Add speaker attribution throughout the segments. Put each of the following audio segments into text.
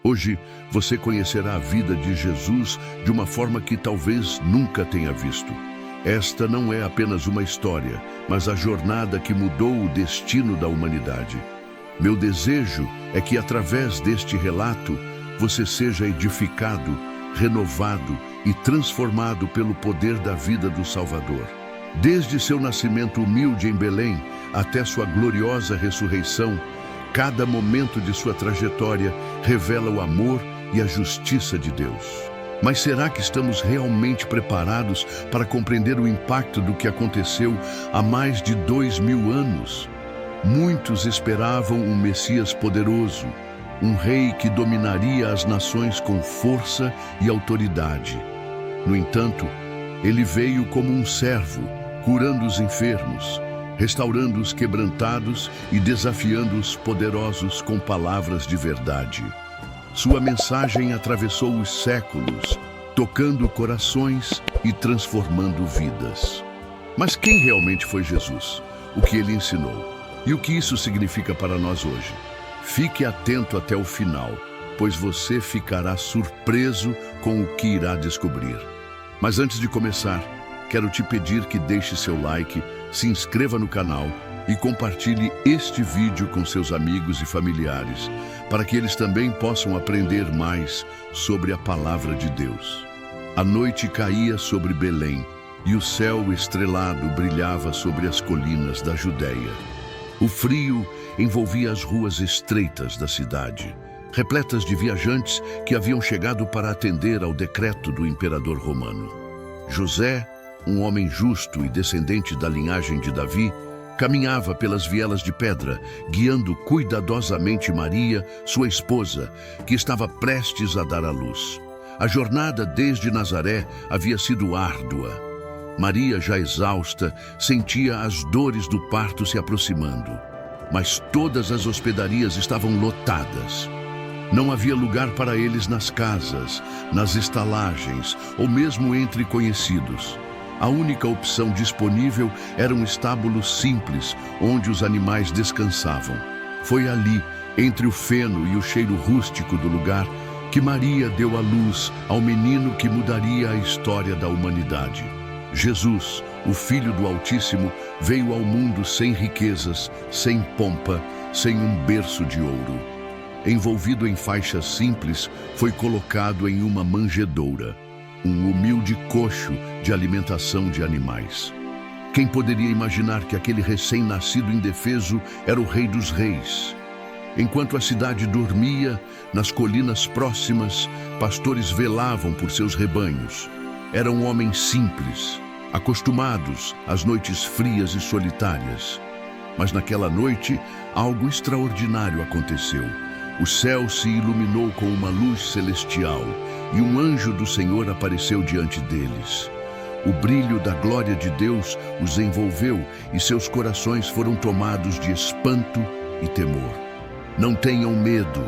Speaker 1: Hoje você conhecerá a vida de Jesus de uma forma que talvez nunca tenha visto. Esta não é apenas uma história, mas a jornada que mudou o destino da humanidade. Meu desejo é que através deste relato você seja edificado, renovado e transformado pelo poder da vida do Salvador. Desde seu nascimento humilde em Belém até sua gloriosa ressurreição, cada momento de sua trajetória revela o amor e a justiça de Deus. Mas será que estamos realmente preparados para compreender o impacto do que aconteceu há mais de 2000 anos? Muitos esperavam um Messias poderoso, um rei que dominaria as nações com força e autoridade. No entanto, ele veio como um servo, curando os enfermos, restaurando os quebrantados e desafiando os poderosos com palavras de verdade. Sua mensagem atravessou os séculos, tocando corações e transformando vidas. Mas quem realmente foi Jesus? O que ele ensinou? E o que isso significa para nós hoje? Fique atento até o final, pois você ficará surpreso com o que irá descobrir. Mas antes de começar, quero te pedir que deixe seu like, se inscreva no canal e compartilhe este vídeo com seus amigos e familiares, para que eles também possam aprender mais sobre a palavra de Deus. A noite caía sobre Belém e o céu estrelado brilhava sobre as colinas da Judéia. O frio envolvia as ruas estreitas da cidade, repletas de viajantes que haviam chegado para atender ao decreto do imperador romano. José, um homem justo e descendente da linhagem de Davi, caminhava pelas vielas de pedra, guiando cuidadosamente Maria, sua esposa, que estava prestes a dar à luz. A jornada desde Nazaré havia sido árdua. Maria, já exausta, sentia as dores do parto se aproximando. Mas todas as hospedarias estavam lotadas. Não havia lugar para eles nas casas, nas estalagens ou mesmo entre conhecidos. A única opção disponível era um estábulo simples, onde os animais descansavam. Foi ali, entre o feno e o cheiro rústico do lugar, que Maria deu à luz ao menino que mudaria a história da humanidade. Jesus, o Filho do Altíssimo, veio ao mundo sem riquezas, sem pompa, sem um berço de ouro. Envolvido em faixas simples, foi colocado em uma manjedoura, um humilde coxo de alimentação de animais. Quem poderia imaginar que aquele recém-nascido indefeso era o Rei dos Reis? Enquanto a cidade dormia, nas colinas próximas, pastores velavam por seus rebanhos. Eram homens simples, acostumados às noites frias e solitárias. Mas naquela noite, algo extraordinário aconteceu. O céu se iluminou com uma luz celestial e um anjo do Senhor apareceu diante deles. O brilho da glória de Deus os envolveu e seus corações foram tomados de espanto e temor. Não tenham medo,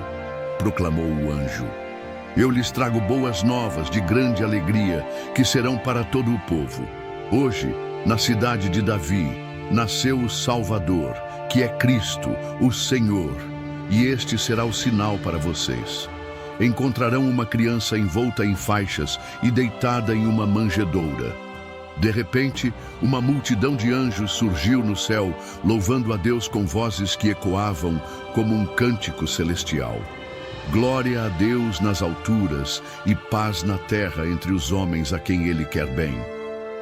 Speaker 1: proclamou o anjo. Eu lhes trago boas novas de grande alegria, que serão para todo o povo. Hoje, na cidade de Davi, nasceu o Salvador, que é Cristo, o Senhor. E este será o sinal para vocês. Encontrarão uma criança envolta em faixas e deitada em uma manjedoura. De repente, uma multidão de anjos surgiu no céu, louvando a Deus com vozes que ecoavam como um cântico celestial. Glória a Deus nas alturas e paz na terra entre os homens a quem Ele quer bem.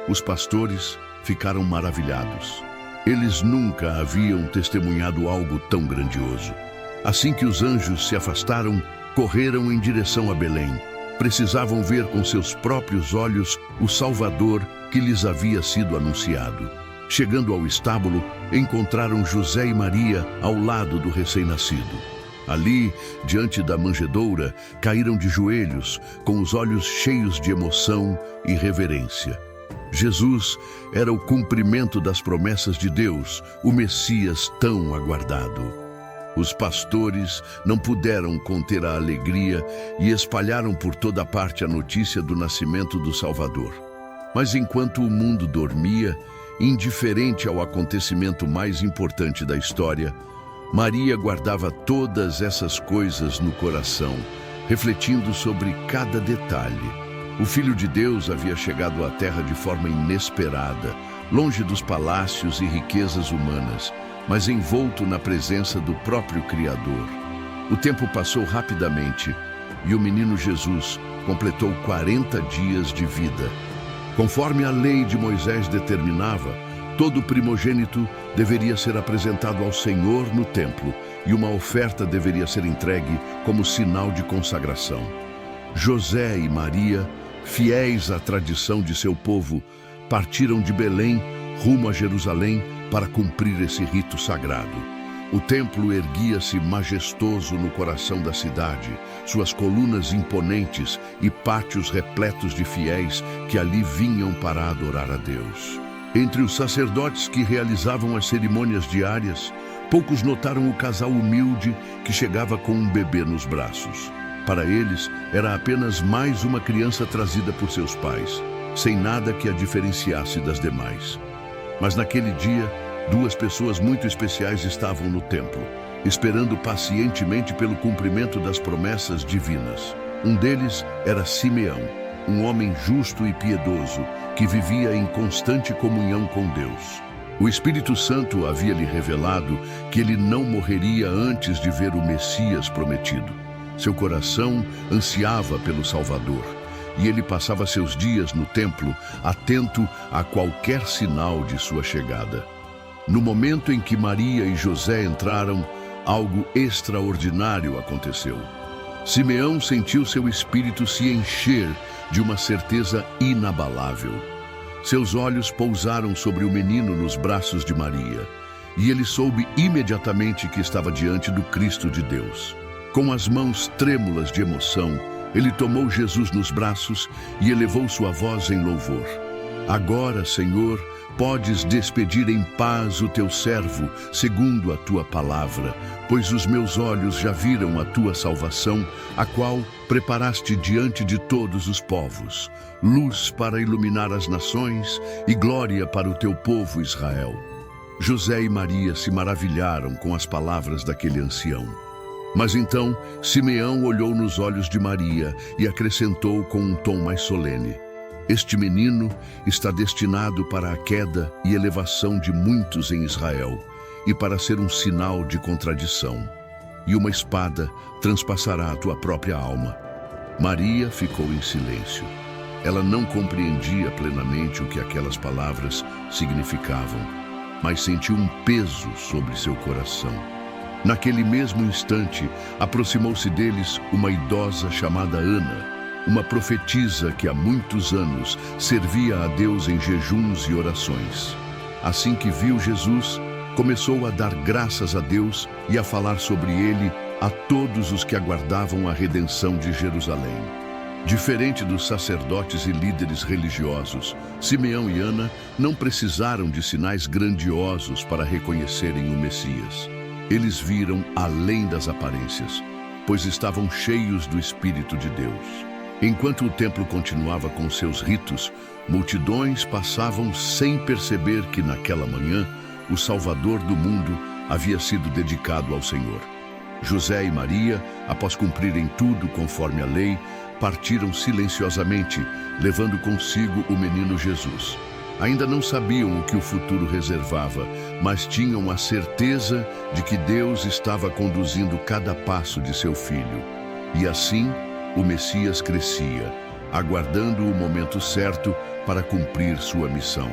Speaker 1: Os pastores ficaram maravilhados. Eles nunca haviam testemunhado algo tão grandioso. Assim que os anjos se afastaram, correram em direção a Belém. Precisavam ver com seus próprios olhos o Salvador que lhes havia sido anunciado. Chegando ao estábulo, encontraram José e Maria ao lado do recém-nascido. Ali, diante da manjedoura, caíram de joelhos, com os olhos cheios de emoção e reverência. Jesus era o cumprimento das promessas de Deus, o Messias tão aguardado. Os pastores não puderam conter a alegria e espalharam por toda parte a notícia do nascimento do Salvador. Mas enquanto o mundo dormia, indiferente ao acontecimento mais importante da história, Maria guardava todas essas coisas no coração, refletindo sobre cada detalhe. O Filho de Deus havia chegado à Terra de forma inesperada, longe dos palácios e riquezas humanas, mas envolto na presença do próprio Criador. O tempo passou rapidamente e o menino Jesus completou 40 dias de vida. Conforme a lei de Moisés determinava, todo primogênito deveria ser apresentado ao Senhor no templo e uma oferta deveria ser entregue como sinal de consagração. José e Maria, fiéis à tradição de seu povo, partiram de Belém rumo a Jerusalém para cumprir esse rito sagrado. O templo erguia-se majestoso no coração da cidade, suas colunas imponentes e pátios repletos de fiéis que ali vinham para adorar a Deus. Entre os sacerdotes que realizavam as cerimônias diárias, poucos notaram o casal humilde que chegava com um bebê nos braços. Para eles, era apenas mais uma criança trazida por seus pais, sem nada que a diferenciasse das demais. Mas naquele dia, duas pessoas muito especiais estavam no templo, esperando pacientemente pelo cumprimento das promessas divinas. Um deles era Simeão, um homem justo e piedoso, que vivia em constante comunhão com Deus. O Espírito Santo havia-lhe revelado que ele não morreria antes de ver o Messias prometido. Seu coração ansiava pelo Salvador, e ele passava seus dias no templo, atento a qualquer sinal de sua chegada. No momento em que Maria e José entraram, algo extraordinário aconteceu. Simeão sentiu seu espírito se encher de uma certeza inabalável. Seus olhos pousaram sobre o menino nos braços de Maria, e ele soube imediatamente que estava diante do Cristo de Deus. Com as mãos trêmulas de emoção, ele tomou Jesus nos braços e elevou sua voz em louvor. Agora, Senhor, podes despedir em paz o teu servo, segundo a tua palavra, pois os meus olhos já viram a tua salvação, a qual preparaste diante de todos os povos, luz para iluminar as nações e glória para o teu povo Israel. José e Maria se maravilharam com as palavras daquele ancião. Mas então Simeão olhou nos olhos de Maria e acrescentou com um tom mais solene: este menino está destinado para a queda e elevação de muitos em Israel, e para ser um sinal de contradição. E uma espada transpassará a tua própria alma. Maria ficou em silêncio. Ela não compreendia plenamente o que aquelas palavras significavam, mas sentiu um peso sobre seu coração. Naquele mesmo instante, aproximou-se deles uma idosa chamada Ana, uma profetisa que há muitos anos servia a Deus em jejuns e orações. Assim que viu Jesus, começou a dar graças a Deus e a falar sobre ele a todos os que aguardavam a redenção de Jerusalém. Diferente dos sacerdotes e líderes religiosos, Simeão e Ana não precisaram de sinais grandiosos para reconhecerem o Messias. Eles viram além das aparências, pois estavam cheios do Espírito de Deus. Enquanto o templo continuava com seus ritos, multidões passavam sem perceber que naquela manhã o Salvador do mundo havia sido dedicado ao Senhor. José e Maria, após cumprirem tudo conforme a lei, partiram silenciosamente, levando consigo o menino Jesus. Ainda não sabiam o que o futuro reservava, mas tinham a certeza de que Deus estava conduzindo cada passo de seu filho. E assim, o Messias crescia, aguardando o momento certo para cumprir sua missão.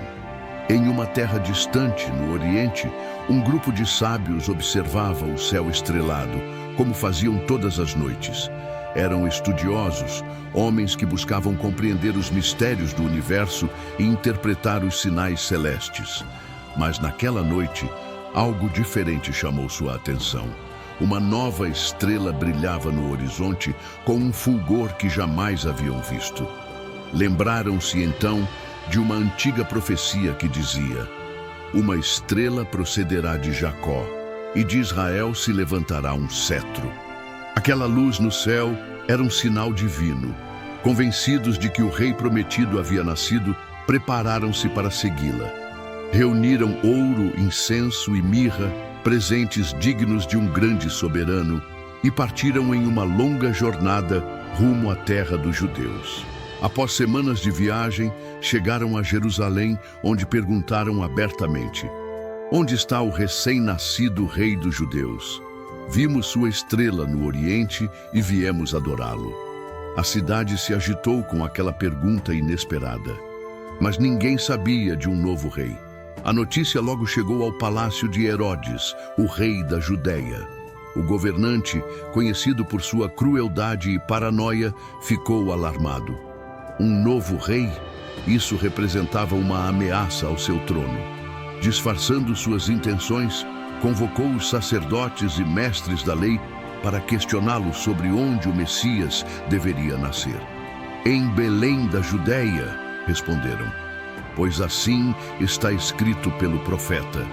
Speaker 1: Em uma terra distante, no Oriente, um grupo de sábios observava o céu estrelado, como faziam todas as noites. Eram estudiosos, homens que buscavam compreender os mistérios do universo e interpretar os sinais celestes. Mas naquela noite, algo diferente chamou sua atenção. Uma nova estrela brilhava no horizonte com um fulgor que jamais haviam visto. Lembraram-se então de uma antiga profecia que dizia: uma estrela procederá de Jacó, e de Israel se levantará um cetro. Aquela luz no céu era um sinal divino. Convencidos de que o rei prometido havia nascido, prepararam-se para segui-la. Reuniram ouro, incenso e mirra, presentes dignos de um grande soberano, e partiram em uma longa jornada rumo à terra dos judeus. Após semanas de viagem, chegaram a Jerusalém, onde perguntaram abertamente: onde está o recém-nascido rei dos judeus? Vimos sua estrela no Oriente e viemos adorá-lo. A cidade se agitou com aquela pergunta inesperada. Mas ninguém sabia de um novo rei. A notícia logo chegou ao palácio de Herodes, o rei da Judéia. O governante, conhecido por sua crueldade e paranoia, ficou alarmado. Um novo rei? Isso representava uma ameaça ao seu trono. Disfarçando suas intenções, convocou os sacerdotes e mestres da lei para questioná-lo sobre onde o Messias deveria nascer. Em Belém da Judéia, responderam, pois assim está escrito pelo profeta.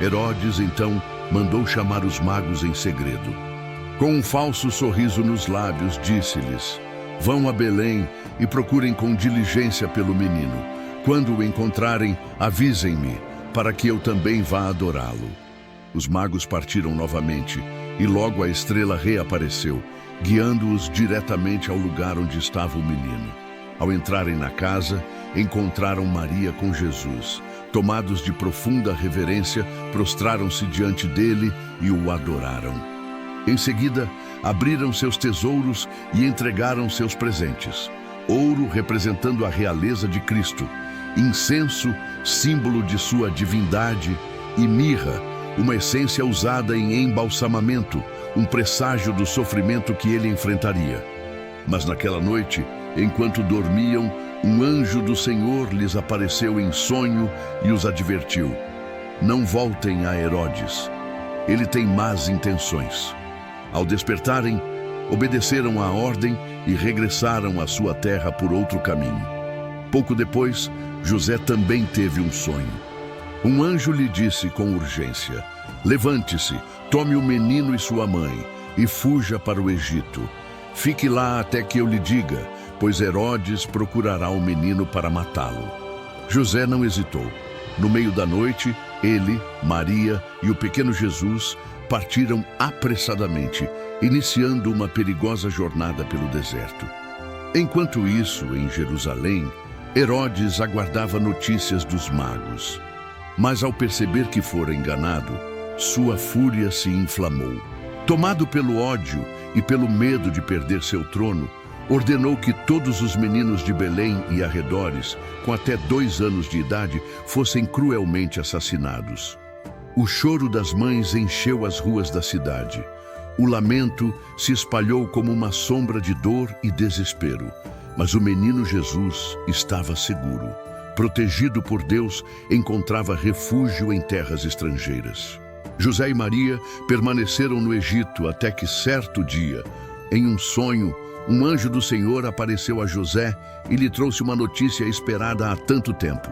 Speaker 1: Herodes, então, mandou chamar os magos em segredo. Com um falso sorriso nos lábios, disse-lhes: vão a Belém e procurem com diligência pelo menino. Quando o encontrarem, avisem-me, para que eu também vá adorá-lo. Os magos partiram novamente, e logo a estrela reapareceu, guiando-os diretamente ao lugar onde estava o menino. Ao entrarem na casa, encontraram Maria com Jesus. Tomados de profunda reverência, prostraram-se diante dele e o adoraram. Em seguida, abriram seus tesouros e entregaram seus presentes: ouro representando a realeza de Cristo, incenso, símbolo de sua divindade, e mirra, uma essência usada em embalsamamento, um presságio do sofrimento que ele enfrentaria. Mas naquela noite, enquanto dormiam, um anjo do Senhor lhes apareceu em sonho e os advertiu: não voltem a Herodes, ele tem más intenções. Ao despertarem, obedeceram à ordem e regressaram à sua terra por outro caminho. Pouco depois, José também teve um sonho. Um anjo lhe disse com urgência: levante-se, tome o menino e sua mãe e fuja para o Egito. Fique lá até que eu lhe diga, pois Herodes procurará o menino para matá-lo. José não hesitou. No meio da noite, ele, Maria e o pequeno Jesus partiram apressadamente, iniciando uma perigosa jornada pelo deserto. Enquanto isso, em Jerusalém, Herodes aguardava notícias dos magos. Mas ao perceber que fora enganado, sua fúria se inflamou. Tomado pelo ódio e pelo medo de perder seu trono, ordenou que todos os meninos de Belém e arredores, com até 2 anos de idade, fossem cruelmente assassinados. O choro das mães encheu as ruas da cidade. O lamento se espalhou como uma sombra de dor e desespero. Mas o menino Jesus estava seguro. Protegido por Deus, encontrava refúgio em terras estrangeiras. José e Maria permaneceram no Egito até que, certo dia, em um sonho, um anjo do Senhor apareceu a José e lhe trouxe uma notícia esperada há tanto tempo.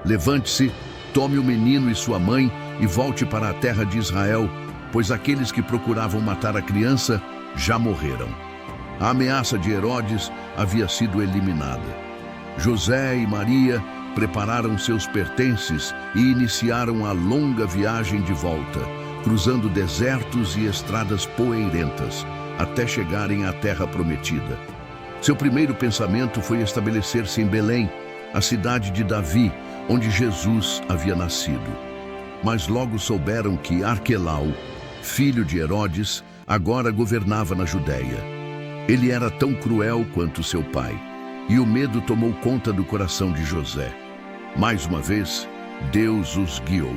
Speaker 1: Levante-se, tome o menino e sua mãe e volte para a terra de Israel, pois aqueles que procuravam matar a criança já morreram. A ameaça de Herodes havia sido eliminada. José e Maria prepararam seus pertences e iniciaram a longa viagem de volta, cruzando desertos e estradas poeirentas, até chegarem à terra prometida. Seu primeiro pensamento foi estabelecer-se em Belém, a cidade de Davi, onde Jesus havia nascido. Mas logo souberam que Arquelau, filho de Herodes, agora governava na Judéia. Ele era tão cruel quanto seu pai, e o medo tomou conta do coração de José. Mais uma vez, Deus os guiou.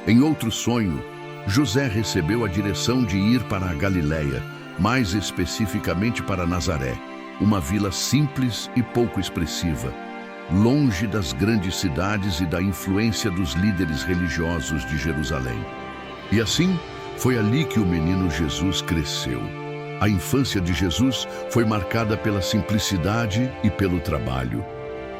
Speaker 1: Em outro sonho, José recebeu a direção de ir para a Galileia, mais especificamente para Nazaré, uma vila simples e pouco expressiva, longe das grandes cidades e da influência dos líderes religiosos de Jerusalém. E assim, foi ali que o menino Jesus cresceu. A infância de Jesus foi marcada pela simplicidade e pelo trabalho.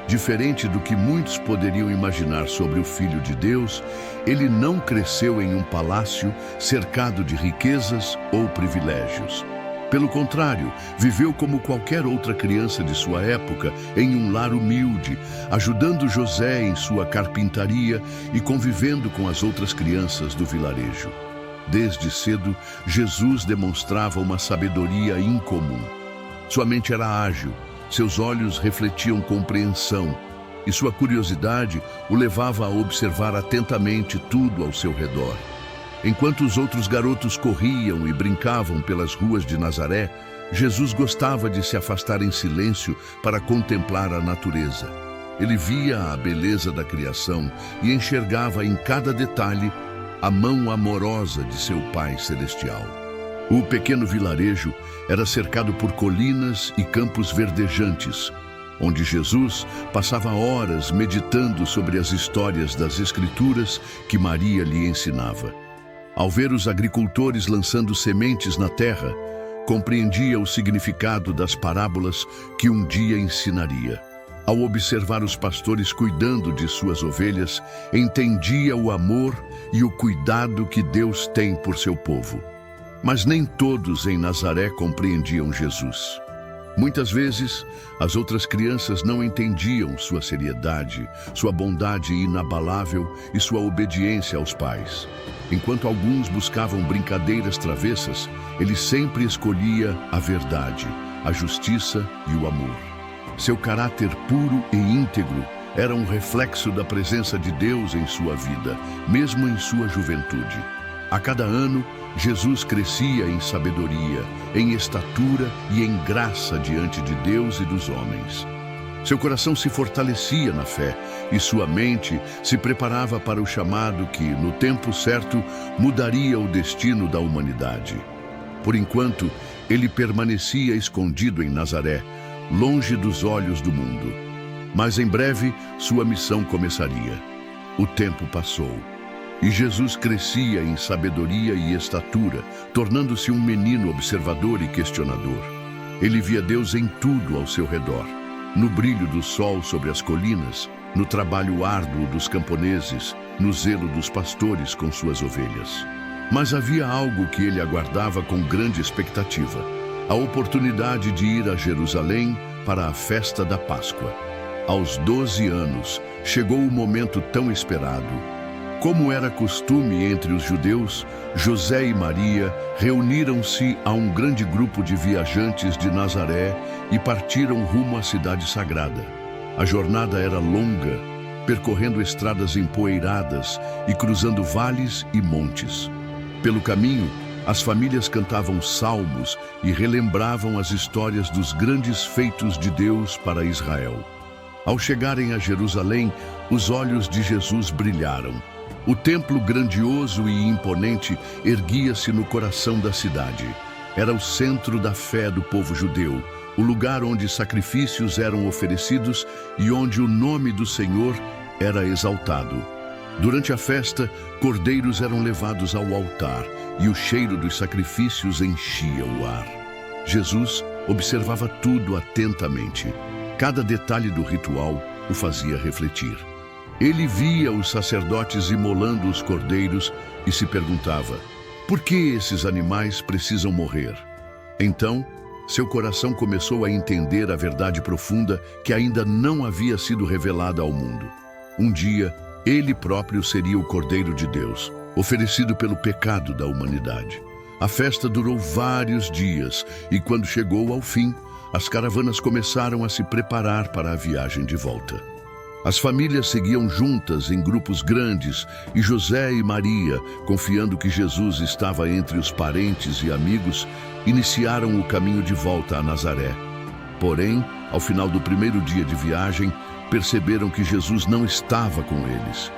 Speaker 1: Diferente do que muitos poderiam imaginar sobre o Filho de Deus, ele não cresceu em um palácio cercado de riquezas ou privilégios. Pelo contrário, viveu como qualquer outra criança de sua época, em um lar humilde, ajudando José em sua carpintaria e convivendo com as outras crianças do vilarejo. Desde cedo, Jesus demonstrava uma sabedoria incomum. Sua mente era ágil, seus olhos refletiam compreensão, e sua curiosidade o levava a observar atentamente tudo ao seu redor. Enquanto os outros garotos corriam e brincavam pelas ruas de Nazaré, Jesus gostava de se afastar em silêncio para contemplar a natureza. Ele via a beleza da criação e enxergava em cada detalhe a mão amorosa de seu Pai Celestial. O pequeno vilarejo era cercado por colinas e campos verdejantes, onde Jesus passava horas meditando sobre as histórias das Escrituras que Maria lhe ensinava. Ao ver os agricultores lançando sementes na terra, compreendia o significado das parábolas que um dia ensinaria. Ao observar os pastores cuidando de suas ovelhas, entendia o amor e o cuidado que Deus tem por seu povo. Mas nem todos em Nazaré compreendiam Jesus. Muitas vezes, as outras crianças não entendiam sua seriedade, sua bondade inabalável e sua obediência aos pais. Enquanto alguns buscavam brincadeiras travessas, ele sempre escolhia a verdade, a justiça e o amor. Seu caráter puro e íntegro era um reflexo da presença de Deus em sua vida, mesmo em sua juventude. A cada ano, Jesus crescia em sabedoria, em estatura e em graça diante de Deus e dos homens. Seu coração se fortalecia na fé e sua mente se preparava para o chamado que, no tempo certo, mudaria o destino da humanidade. Por enquanto, ele permanecia escondido em Nazaré, longe dos olhos do mundo. Mas em breve, sua missão começaria. O tempo passou. E Jesus crescia em sabedoria e estatura, tornando-se um menino observador e questionador. Ele via Deus em tudo ao seu redor, no brilho do sol sobre as colinas, no trabalho árduo dos camponeses, no zelo dos pastores com suas ovelhas. Mas havia algo que ele aguardava com grande expectativa: a oportunidade de ir a Jerusalém para a festa da Páscoa. Aos 12 anos, chegou o momento tão esperado. Como era costume entre os judeus, José e Maria reuniram-se a um grande grupo de viajantes de Nazaré e partiram rumo à cidade sagrada. A jornada era longa, percorrendo estradas empoeiradas e cruzando vales e montes. Pelo caminho, as famílias cantavam salmos e relembravam as histórias dos grandes feitos de Deus para Israel. Ao chegarem a Jerusalém, os olhos de Jesus brilharam. O templo grandioso e imponente erguia-se no coração da cidade. Era o centro da fé do povo judeu, o lugar onde sacrifícios eram oferecidos e onde o nome do Senhor era exaltado. Durante a festa, cordeiros eram levados ao altar e o cheiro dos sacrifícios enchia o ar. Jesus observava tudo atentamente. Cada detalhe do ritual o fazia refletir. Ele via os sacerdotes imolando os cordeiros e se perguntava: por que esses animais precisam morrer? Então, seu coração começou a entender a verdade profunda que ainda não havia sido revelada ao mundo. Um dia, ele próprio seria o Cordeiro de Deus, oferecido pelo pecado da humanidade. A festa durou vários dias e, quando chegou ao fim, as caravanas começaram a se preparar para a viagem de volta. As famílias seguiam juntas em grupos grandes e José e Maria, confiando que Jesus estava entre os parentes e amigos, iniciaram o caminho de volta a Nazaré. Porém, ao final do primeiro dia de viagem, perceberam que Jesus não estava com eles.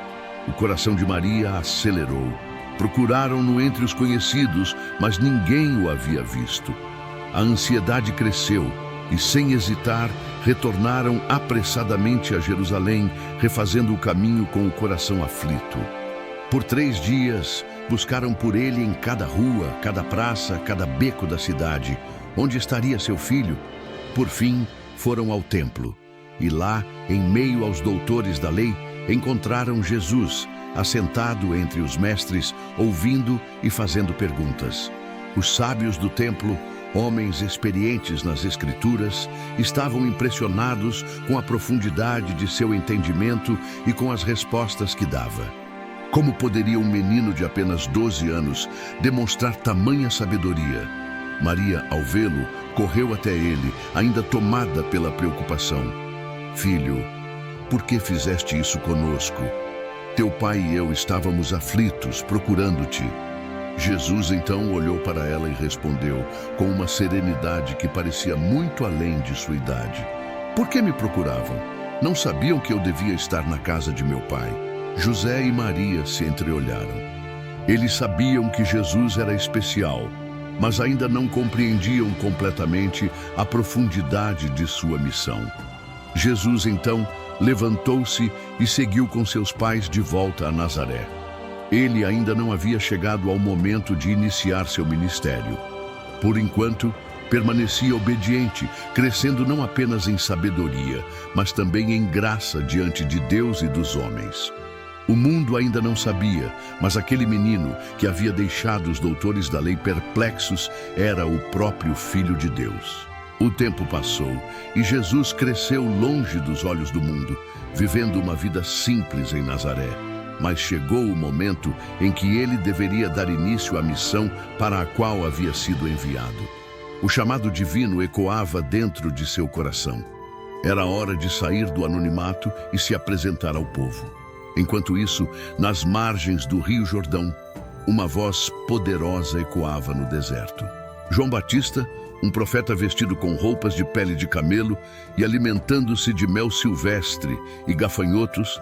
Speaker 1: O coração de Maria acelerou. Procuraram-no entre os conhecidos, mas ninguém o havia visto. A ansiedade cresceu e, sem hesitar, retornaram apressadamente a Jerusalém, refazendo o caminho com o coração aflito. Por 3 dias, buscaram por ele em cada rua, cada praça, cada beco da cidade, onde estaria seu filho. Por fim, foram ao templo, e lá, em meio aos doutores da lei, encontraram Jesus, assentado entre os mestres, ouvindo e fazendo perguntas. Os sábios do templo, homens experientes nas Escrituras, estavam impressionados com a profundidade de seu entendimento e com as respostas que dava. Como poderia um menino de apenas 12 anos demonstrar tamanha sabedoria? Maria, ao vê-lo, correu até ele, ainda tomada pela preocupação. Filho, por que fizeste isso conosco? Teu pai e eu estávamos aflitos, procurando-te. Jesus então olhou para ela e respondeu, com uma serenidade que parecia muito além de sua idade. Por que me procuravam? Não sabiam que eu devia estar na casa de meu pai? José e Maria se entreolharam. Eles sabiam que Jesus era especial, mas ainda não compreendiam completamente a profundidade de sua missão. Jesus então levantou-se e seguiu com seus pais de volta a Nazaré. Ele ainda não havia chegado ao momento de iniciar seu ministério. Por enquanto, permanecia obediente, crescendo não apenas em sabedoria, mas também em graça diante de Deus e dos homens. O mundo ainda não sabia, mas aquele menino que havia deixado os doutores da lei perplexos era o próprio Filho de Deus. O tempo passou e Jesus cresceu longe dos olhos do mundo, vivendo uma vida simples em Nazaré. Mas chegou o momento em que ele deveria dar início à missão para a qual havia sido enviado. O chamado divino ecoava dentro de seu coração. Era hora de sair do anonimato e se apresentar ao povo. Enquanto isso, nas margens do Rio Jordão, uma voz poderosa ecoava no deserto. João Batista, um profeta vestido com roupas de pele de camelo e alimentando-se de mel silvestre e gafanhotos,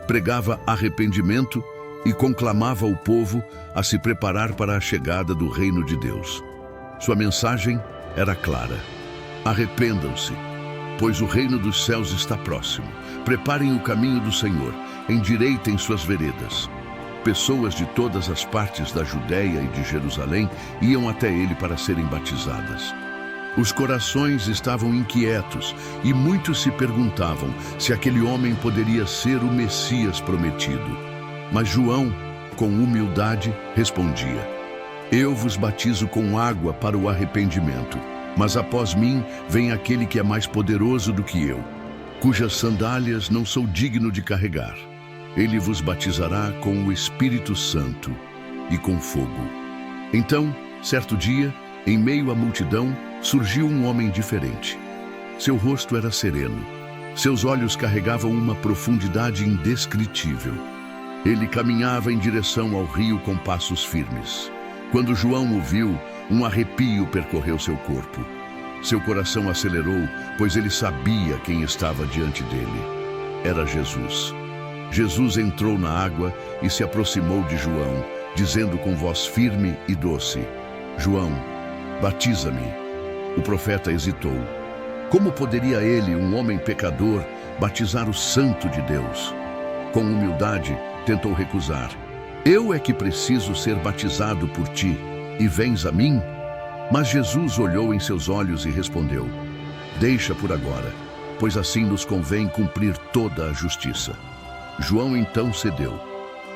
Speaker 1: pregava arrependimento e conclamava o povo a se preparar para a chegada do reino de Deus. Sua mensagem era clara: arrependam-se, pois o reino dos céus está próximo. Preparem o caminho do Senhor, endireitem suas veredas. Pessoas de todas as partes da Judéia e de Jerusalém iam até ele para serem batizadas. Os corações estavam inquietos e muitos se perguntavam se aquele homem poderia ser o Messias prometido. Mas João, com humildade, respondia: eu vos batizo com água para o arrependimento, mas após mim vem aquele que é mais poderoso do que eu, cujas sandálias não sou digno de carregar. Ele vos batizará com o Espírito Santo e com fogo. Então, certo dia, em meio à multidão, surgiu um homem diferente. Seu rosto era sereno. Seus olhos carregavam uma profundidade indescritível. Ele caminhava em direção ao rio com passos firmes. Quando João o viu, um arrepio percorreu seu corpo. Seu coração acelerou, pois ele sabia quem estava diante dele. Era Jesus. Jesus entrou na água e se aproximou de João, dizendo com voz firme e doce: João, batiza-me. O profeta hesitou. Como poderia ele, um homem pecador, batizar o Santo de Deus? Com humildade, tentou recusar. Eu é que preciso ser batizado por ti, e vens a mim? Mas Jesus olhou em seus olhos e respondeu: deixa por agora, pois assim nos convém cumprir toda a justiça. João então cedeu.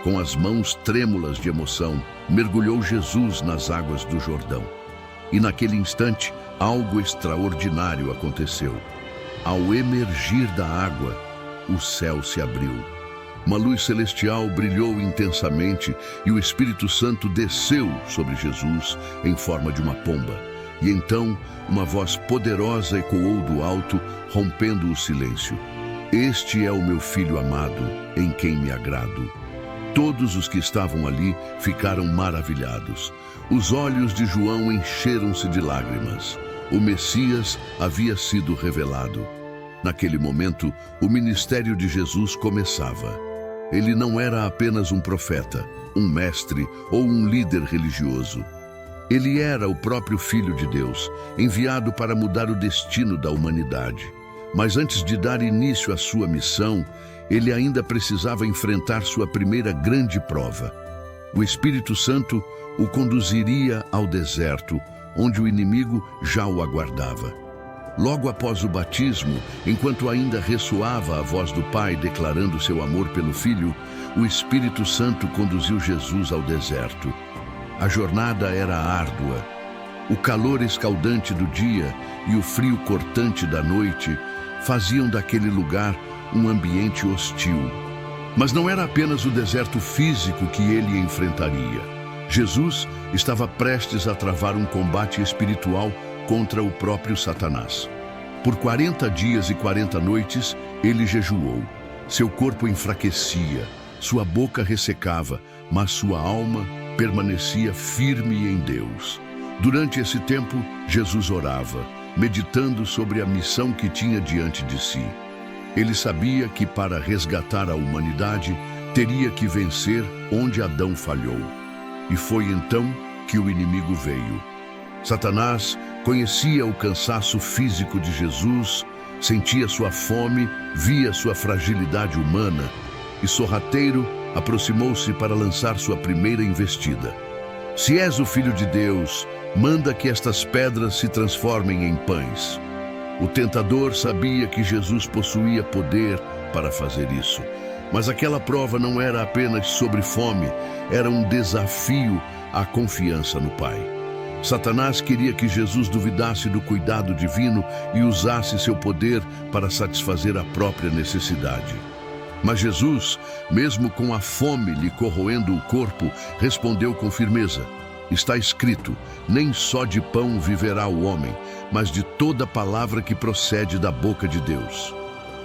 Speaker 1: Com as mãos trêmulas de emoção, mergulhou Jesus nas águas do Jordão. E naquele instante, algo extraordinário aconteceu. Ao emergir da água, o céu se abriu. Uma luz celestial brilhou intensamente e o Espírito Santo desceu sobre Jesus em forma de uma pomba. E então, uma voz poderosa ecoou do alto, rompendo o silêncio: este é o meu filho amado, em quem me agrado. Todos os que estavam ali ficaram maravilhados. Os olhos de João encheram-se de lágrimas. O Messias havia sido revelado. Naquele momento, o ministério de Jesus começava. Ele não era apenas um profeta, um mestre ou um líder religioso. Ele era o próprio Filho de Deus, enviado para mudar o destino da humanidade. Mas antes de dar início à sua missão, ele ainda precisava enfrentar sua primeira grande prova. O Espírito Santo o conduziria ao deserto, onde o inimigo já o aguardava. Logo após o batismo, enquanto ainda ressoava a voz do Pai declarando seu amor pelo Filho, o Espírito Santo conduziu Jesus ao deserto. A jornada era árdua. O calor escaldante do dia e o frio cortante da noite faziam daquele lugar um ambiente hostil. Mas não era apenas o deserto físico que ele enfrentaria. Jesus estava prestes a travar um combate espiritual contra o próprio Satanás. Por 40 dias e 40 noites, ele jejuou. Seu corpo enfraquecia, sua boca ressecava, mas sua alma permanecia firme em Deus. Durante esse tempo, Jesus orava, meditando sobre a missão que tinha diante de si. Ele sabia que para resgatar a humanidade, teria que vencer onde Adão falhou. E foi então que o inimigo veio. Satanás conhecia o cansaço físico de Jesus, sentia sua fome, via sua fragilidade humana e, sorrateiro, aproximou-se para lançar sua primeira investida. Se és o Filho de Deus, manda que estas pedras se transformem em pães. O tentador sabia que Jesus possuía poder para fazer isso. Mas aquela prova não era apenas sobre fome, era um desafio à confiança no Pai. Satanás queria que Jesus duvidasse do cuidado divino e usasse seu poder para satisfazer a própria necessidade. Mas Jesus, mesmo com a fome lhe corroendo o corpo, respondeu com firmeza: está escrito, nem só de pão viverá o homem, mas de toda palavra que procede da boca de Deus.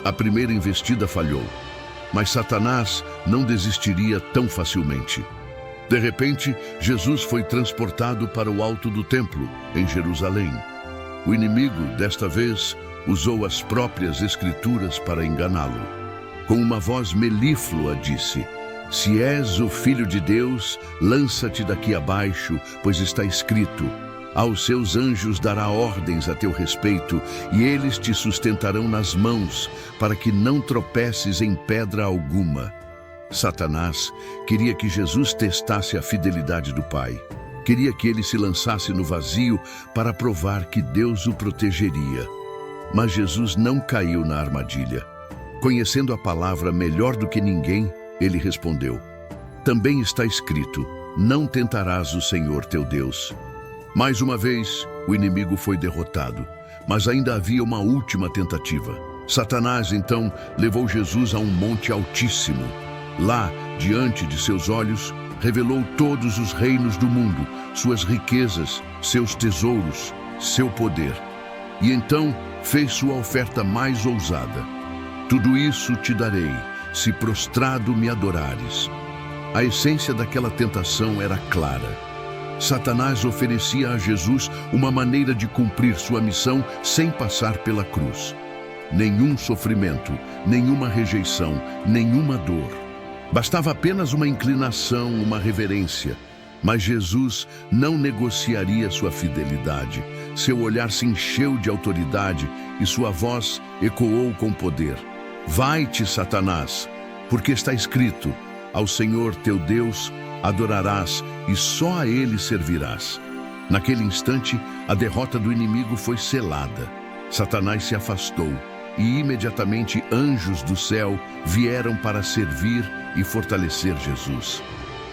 Speaker 1: A primeira investida falhou, mas Satanás não desistiria tão facilmente. De repente, Jesus foi transportado para o alto do templo, em Jerusalém. O inimigo, desta vez, usou as próprias escrituras para enganá-lo. Com uma voz melíflua disse: se és o Filho de Deus, lança-te daqui abaixo, pois está escrito: aos seus anjos dará ordens a teu respeito, e eles te sustentarão nas mãos, para que não tropeces em pedra alguma. Satanás queria que Jesus testasse a fidelidade do Pai. Queria que ele se lançasse no vazio para provar que Deus o protegeria. Mas Jesus não caiu na armadilha. Conhecendo a palavra melhor do que ninguém, ele respondeu: também está escrito, não tentarás o Senhor teu Deus. Mais uma vez, o inimigo foi derrotado, mas ainda havia uma última tentativa. Satanás, então, levou Jesus a um monte altíssimo. Lá, diante de seus olhos, revelou todos os reinos do mundo, suas riquezas, seus tesouros, seu poder. E então fez sua oferta mais ousada: tudo isso te darei, se prostrado me adorares. A essência daquela tentação era clara. Satanás oferecia a Jesus uma maneira de cumprir sua missão sem passar pela cruz. Nenhum sofrimento, nenhuma rejeição, nenhuma dor. Bastava apenas uma inclinação, uma reverência. Mas Jesus não negociaria sua fidelidade. Seu olhar se encheu de autoridade e sua voz ecoou com poder: vai-te, Satanás, porque está escrito: ao Senhor teu Deus adorarás e só a Ele servirás. Naquele instante, a derrota do inimigo foi selada. Satanás se afastou e imediatamente anjos do céu vieram para servir e fortalecer Jesus.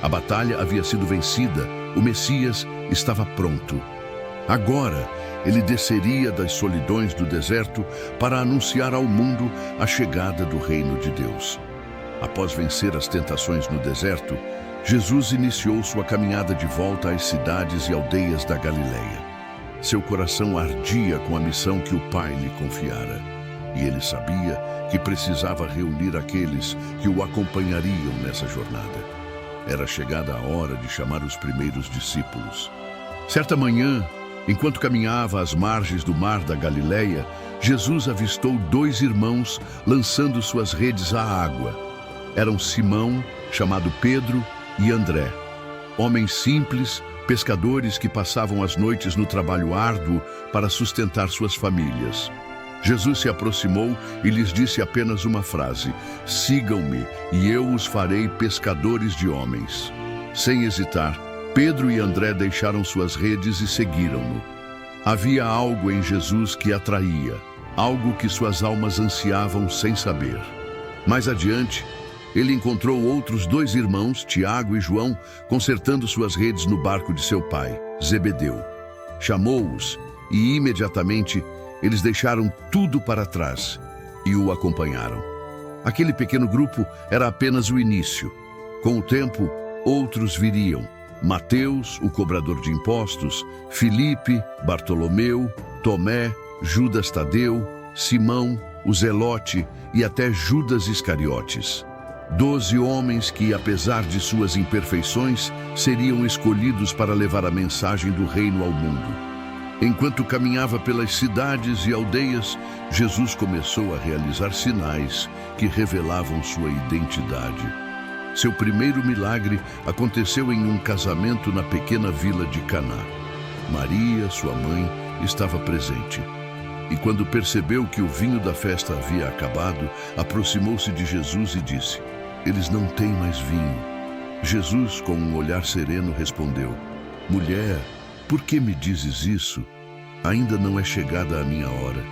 Speaker 1: A batalha havia sido vencida, o Messias estava pronto. Agora, ele desceria das solidões do deserto para anunciar ao mundo a chegada do reino de Deus. Após vencer as tentações no deserto, Jesus iniciou sua caminhada de volta às cidades e aldeias da Galileia. Seu coração ardia com a missão que o Pai lhe confiara, e ele sabia que precisava reunir aqueles que o acompanhariam nessa jornada. Era chegada a hora de chamar os primeiros discípulos. Certa manhã, enquanto caminhava às margens do mar da Galileia, Jesus avistou 2 irmãos lançando suas redes à água. Eram Simão, chamado Pedro, e André, homens simples, pescadores que passavam as noites no trabalho árduo para sustentar suas famílias. Jesus se aproximou e lhes disse apenas uma frase: sigam-me e eu os farei pescadores de homens. Sem hesitar, Pedro e André deixaram suas redes e seguiram-no. Havia algo em Jesus que atraía, algo que suas almas ansiavam sem saber. Mais adiante, ele encontrou outros 2 irmãos, Tiago e João, consertando suas redes no barco de seu pai, Zebedeu. Chamou-os e imediatamente eles deixaram tudo para trás e o acompanharam. Aquele pequeno grupo era apenas o início. Com o tempo, outros viriam. Mateus, o cobrador de impostos, Filipe, Bartolomeu, Tomé, Judas Tadeu, Simão, o Zelote e até Judas Iscariotes. 12 homens que, apesar de suas imperfeições, seriam escolhidos para levar a mensagem do reino ao mundo. Enquanto caminhava pelas cidades e aldeias, Jesus começou a realizar sinais que revelavam sua identidade. Seu primeiro milagre aconteceu em um casamento na pequena vila de Caná. Maria, sua mãe, estava presente. E quando percebeu que o vinho da festa havia acabado, aproximou-se de Jesus e disse: "Eles não têm mais vinho." Jesus, com um olhar sereno, respondeu: "Mulher, por que me dizes isso? Ainda não é chegada a minha hora."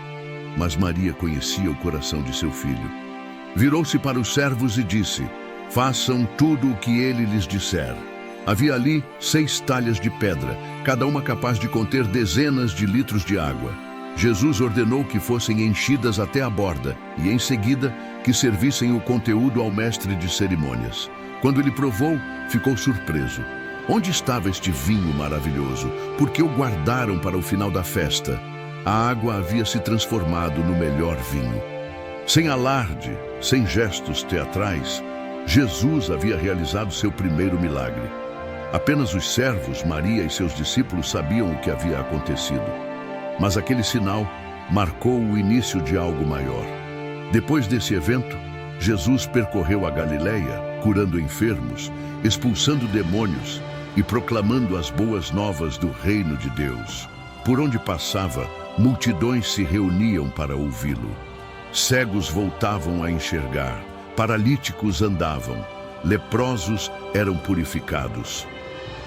Speaker 1: Mas Maria conhecia o coração de seu filho. Virou-se para os servos e disse: "Façam tudo o que ele lhes disser." Havia ali 6 talhas de pedra, cada uma capaz de conter dezenas de litros de água. Jesus ordenou que fossem enchidas até a borda e, em seguida, que servissem o conteúdo ao mestre de cerimônias. Quando ele provou, ficou surpreso. Onde estava este vinho maravilhoso? Por que o guardaram para o final da festa? A água havia se transformado no melhor vinho. Sem alarde, sem gestos teatrais, Jesus havia realizado seu primeiro milagre. Apenas os servos, Maria e seus discípulos sabiam o que havia acontecido. Mas aquele sinal marcou o início de algo maior. Depois desse evento, Jesus percorreu a Galileia, curando enfermos, expulsando demônios e proclamando as boas novas do reino de Deus. Por onde passava, multidões se reuniam para ouvi-lo. Cegos voltavam a enxergar, paralíticos andavam, leprosos eram purificados.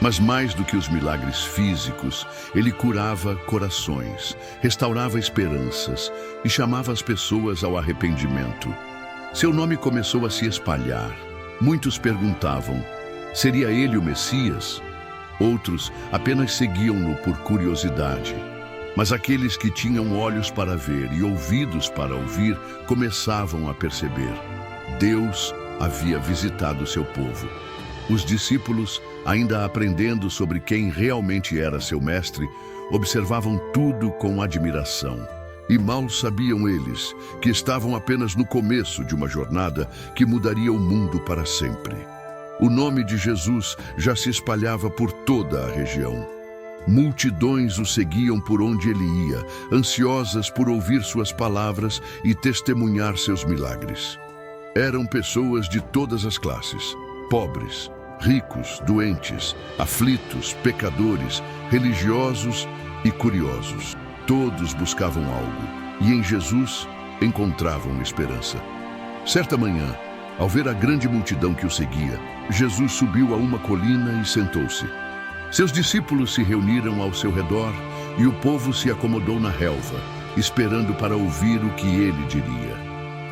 Speaker 1: Mas mais do que os milagres físicos, ele curava corações, restaurava esperanças e chamava as pessoas ao arrependimento. Seu nome começou a se espalhar. Muitos perguntavam: seria ele o Messias? Outros apenas seguiam-no por curiosidade. Mas aqueles que tinham olhos para ver e ouvidos para ouvir começavam a perceber: Deus havia visitado seu povo. Os discípulos, ainda aprendendo sobre quem realmente era seu mestre, observavam tudo com admiração. E mal sabiam eles que estavam apenas no começo de uma jornada que mudaria o mundo para sempre. O nome de Jesus já se espalhava por toda a região. Multidões o seguiam por onde ele ia, ansiosas por ouvir suas palavras e testemunhar seus milagres. Eram pessoas de todas as classes: pobres, ricos, doentes, aflitos, pecadores, religiosos e curiosos. Todos buscavam algo, e em Jesus encontravam esperança. Certa manhã, ao ver a grande multidão que o seguia, Jesus subiu a uma colina e sentou-se. Seus discípulos se reuniram ao seu redor e o povo se acomodou na relva, esperando para ouvir o que ele diria.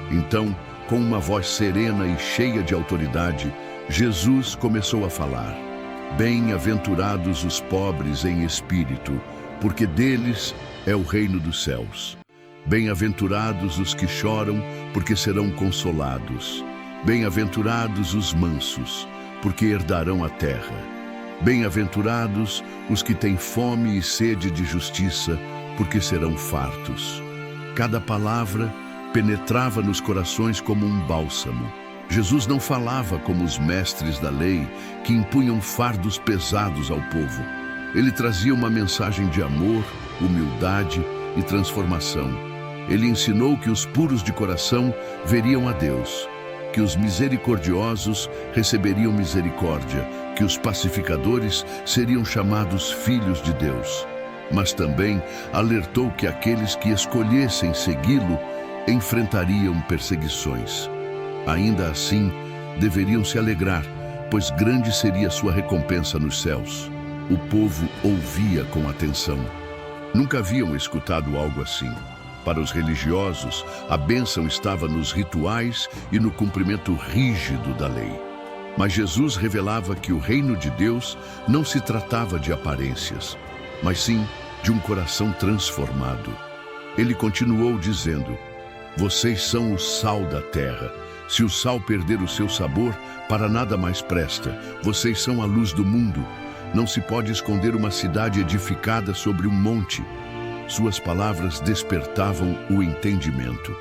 Speaker 1: Então, com uma voz serena e cheia de autoridade, Jesus começou a falar: "Bem-aventurados os pobres em espírito, porque deles é o reino dos céus. Bem-aventurados os que choram, porque serão consolados. Bem-aventurados os mansos, porque herdarão a terra. Bem-aventurados os que têm fome e sede de justiça, porque serão fartos." Cada palavra penetrava nos corações como um bálsamo. Jesus não falava como os mestres da lei, que impunham fardos pesados ao povo. Ele trazia uma mensagem de amor, humildade e transformação. Ele ensinou que os puros de coração veriam a Deus, que os misericordiosos receberiam misericórdia, que os pacificadores seriam chamados filhos de Deus. Mas também alertou que aqueles que escolhessem segui-lo enfrentariam perseguições. Ainda assim, deveriam se alegrar, pois grande seria sua recompensa nos céus. O povo ouvia com atenção. Nunca haviam escutado algo assim. Para os religiosos, a bênção estava nos rituais e no cumprimento rígido da lei. Mas Jesus revelava que o reino de Deus não se tratava de aparências, mas sim de um coração transformado. Ele continuou dizendo: "Vocês são o sal da terra, Se o sal perder o seu sabor, para nada mais presta. Vocês são a luz do mundo. Não se pode esconder uma cidade edificada sobre um monte. Suas palavras despertavam o entendimento.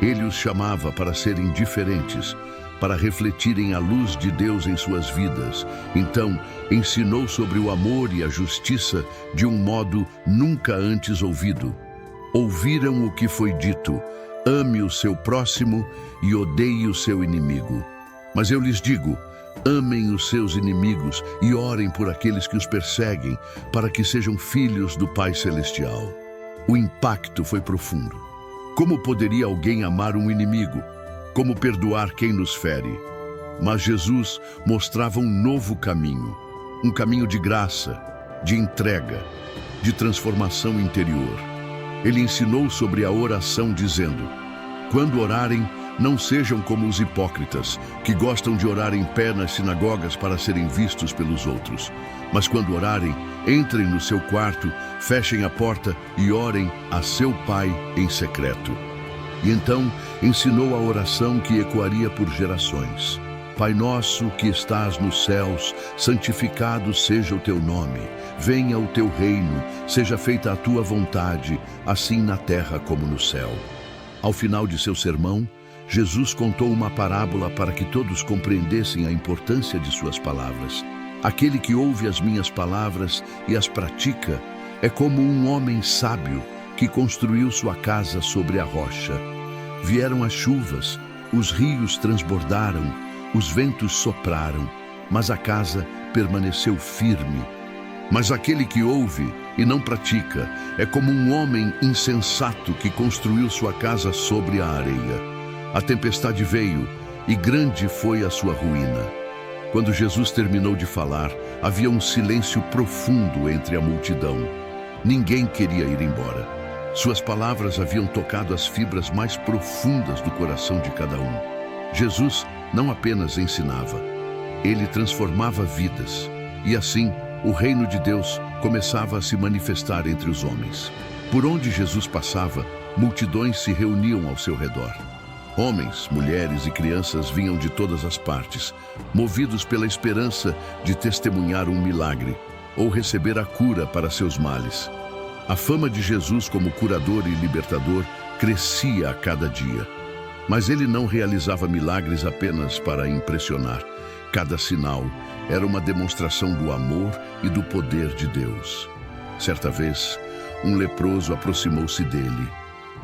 Speaker 1: Ele os chamava para serem diferentes, para refletirem a luz de Deus em suas vidas. Então, ensinou sobre o amor e a justiça de um modo nunca antes ouvido. Ouviram o que foi dito: ame o seu próximo e odeie o seu inimigo. Mas eu lhes digo: amem os seus inimigos e orem por aqueles que os perseguem, para que sejam filhos do Pai Celestial. O impacto foi profundo. Como poderia alguém amar um inimigo? Como perdoar quem nos fere? Mas Jesus mostrava um novo caminho, um caminho de graça, de entrega, de transformação interior. Ele ensinou sobre a oração dizendo: quando orarem, não sejam como os hipócritas, que gostam de orar em pé nas sinagogas para serem vistos pelos outros. Mas quando orarem, entrem no seu quarto, fechem a porta e orem a seu Pai em secreto. E então ensinou a oração que ecoaria por gerações. Pai nosso que estás nos céus, santificado seja o teu nome. Venha o teu reino, seja feita a tua vontade, assim na terra como no céu. Ao final de seu sermão, Jesus contou uma parábola para que todos compreendessem a importância de suas palavras. Aquele que ouve as minhas palavras e as pratica é como um homem sábio que construiu sua casa sobre a rocha. Vieram as chuvas, os rios transbordaram, os ventos sopraram, mas a casa permaneceu firme. Mas aquele que ouve e não pratica é como um homem insensato que construiu sua casa sobre a areia. A tempestade veio e grande foi a sua ruína. Quando Jesus terminou de falar, havia um silêncio profundo entre a multidão. Ninguém queria ir embora. Suas palavras haviam tocado as fibras mais profundas do coração de cada um. Jesus não apenas ensinava, ele transformava vidas. E assim, o reino de Deus começava a se manifestar entre os homens. Por onde Jesus passava, multidões se reuniam ao seu redor. Homens, mulheres e crianças vinham de todas as partes, movidos pela esperança de testemunhar um milagre ou receber a cura para seus males. A fama de Jesus como curador e libertador crescia a cada dia. Mas ele não realizava milagres apenas para impressionar. Cada sinal era uma demonstração do amor e do poder de Deus. Certa vez, um leproso aproximou-se dele.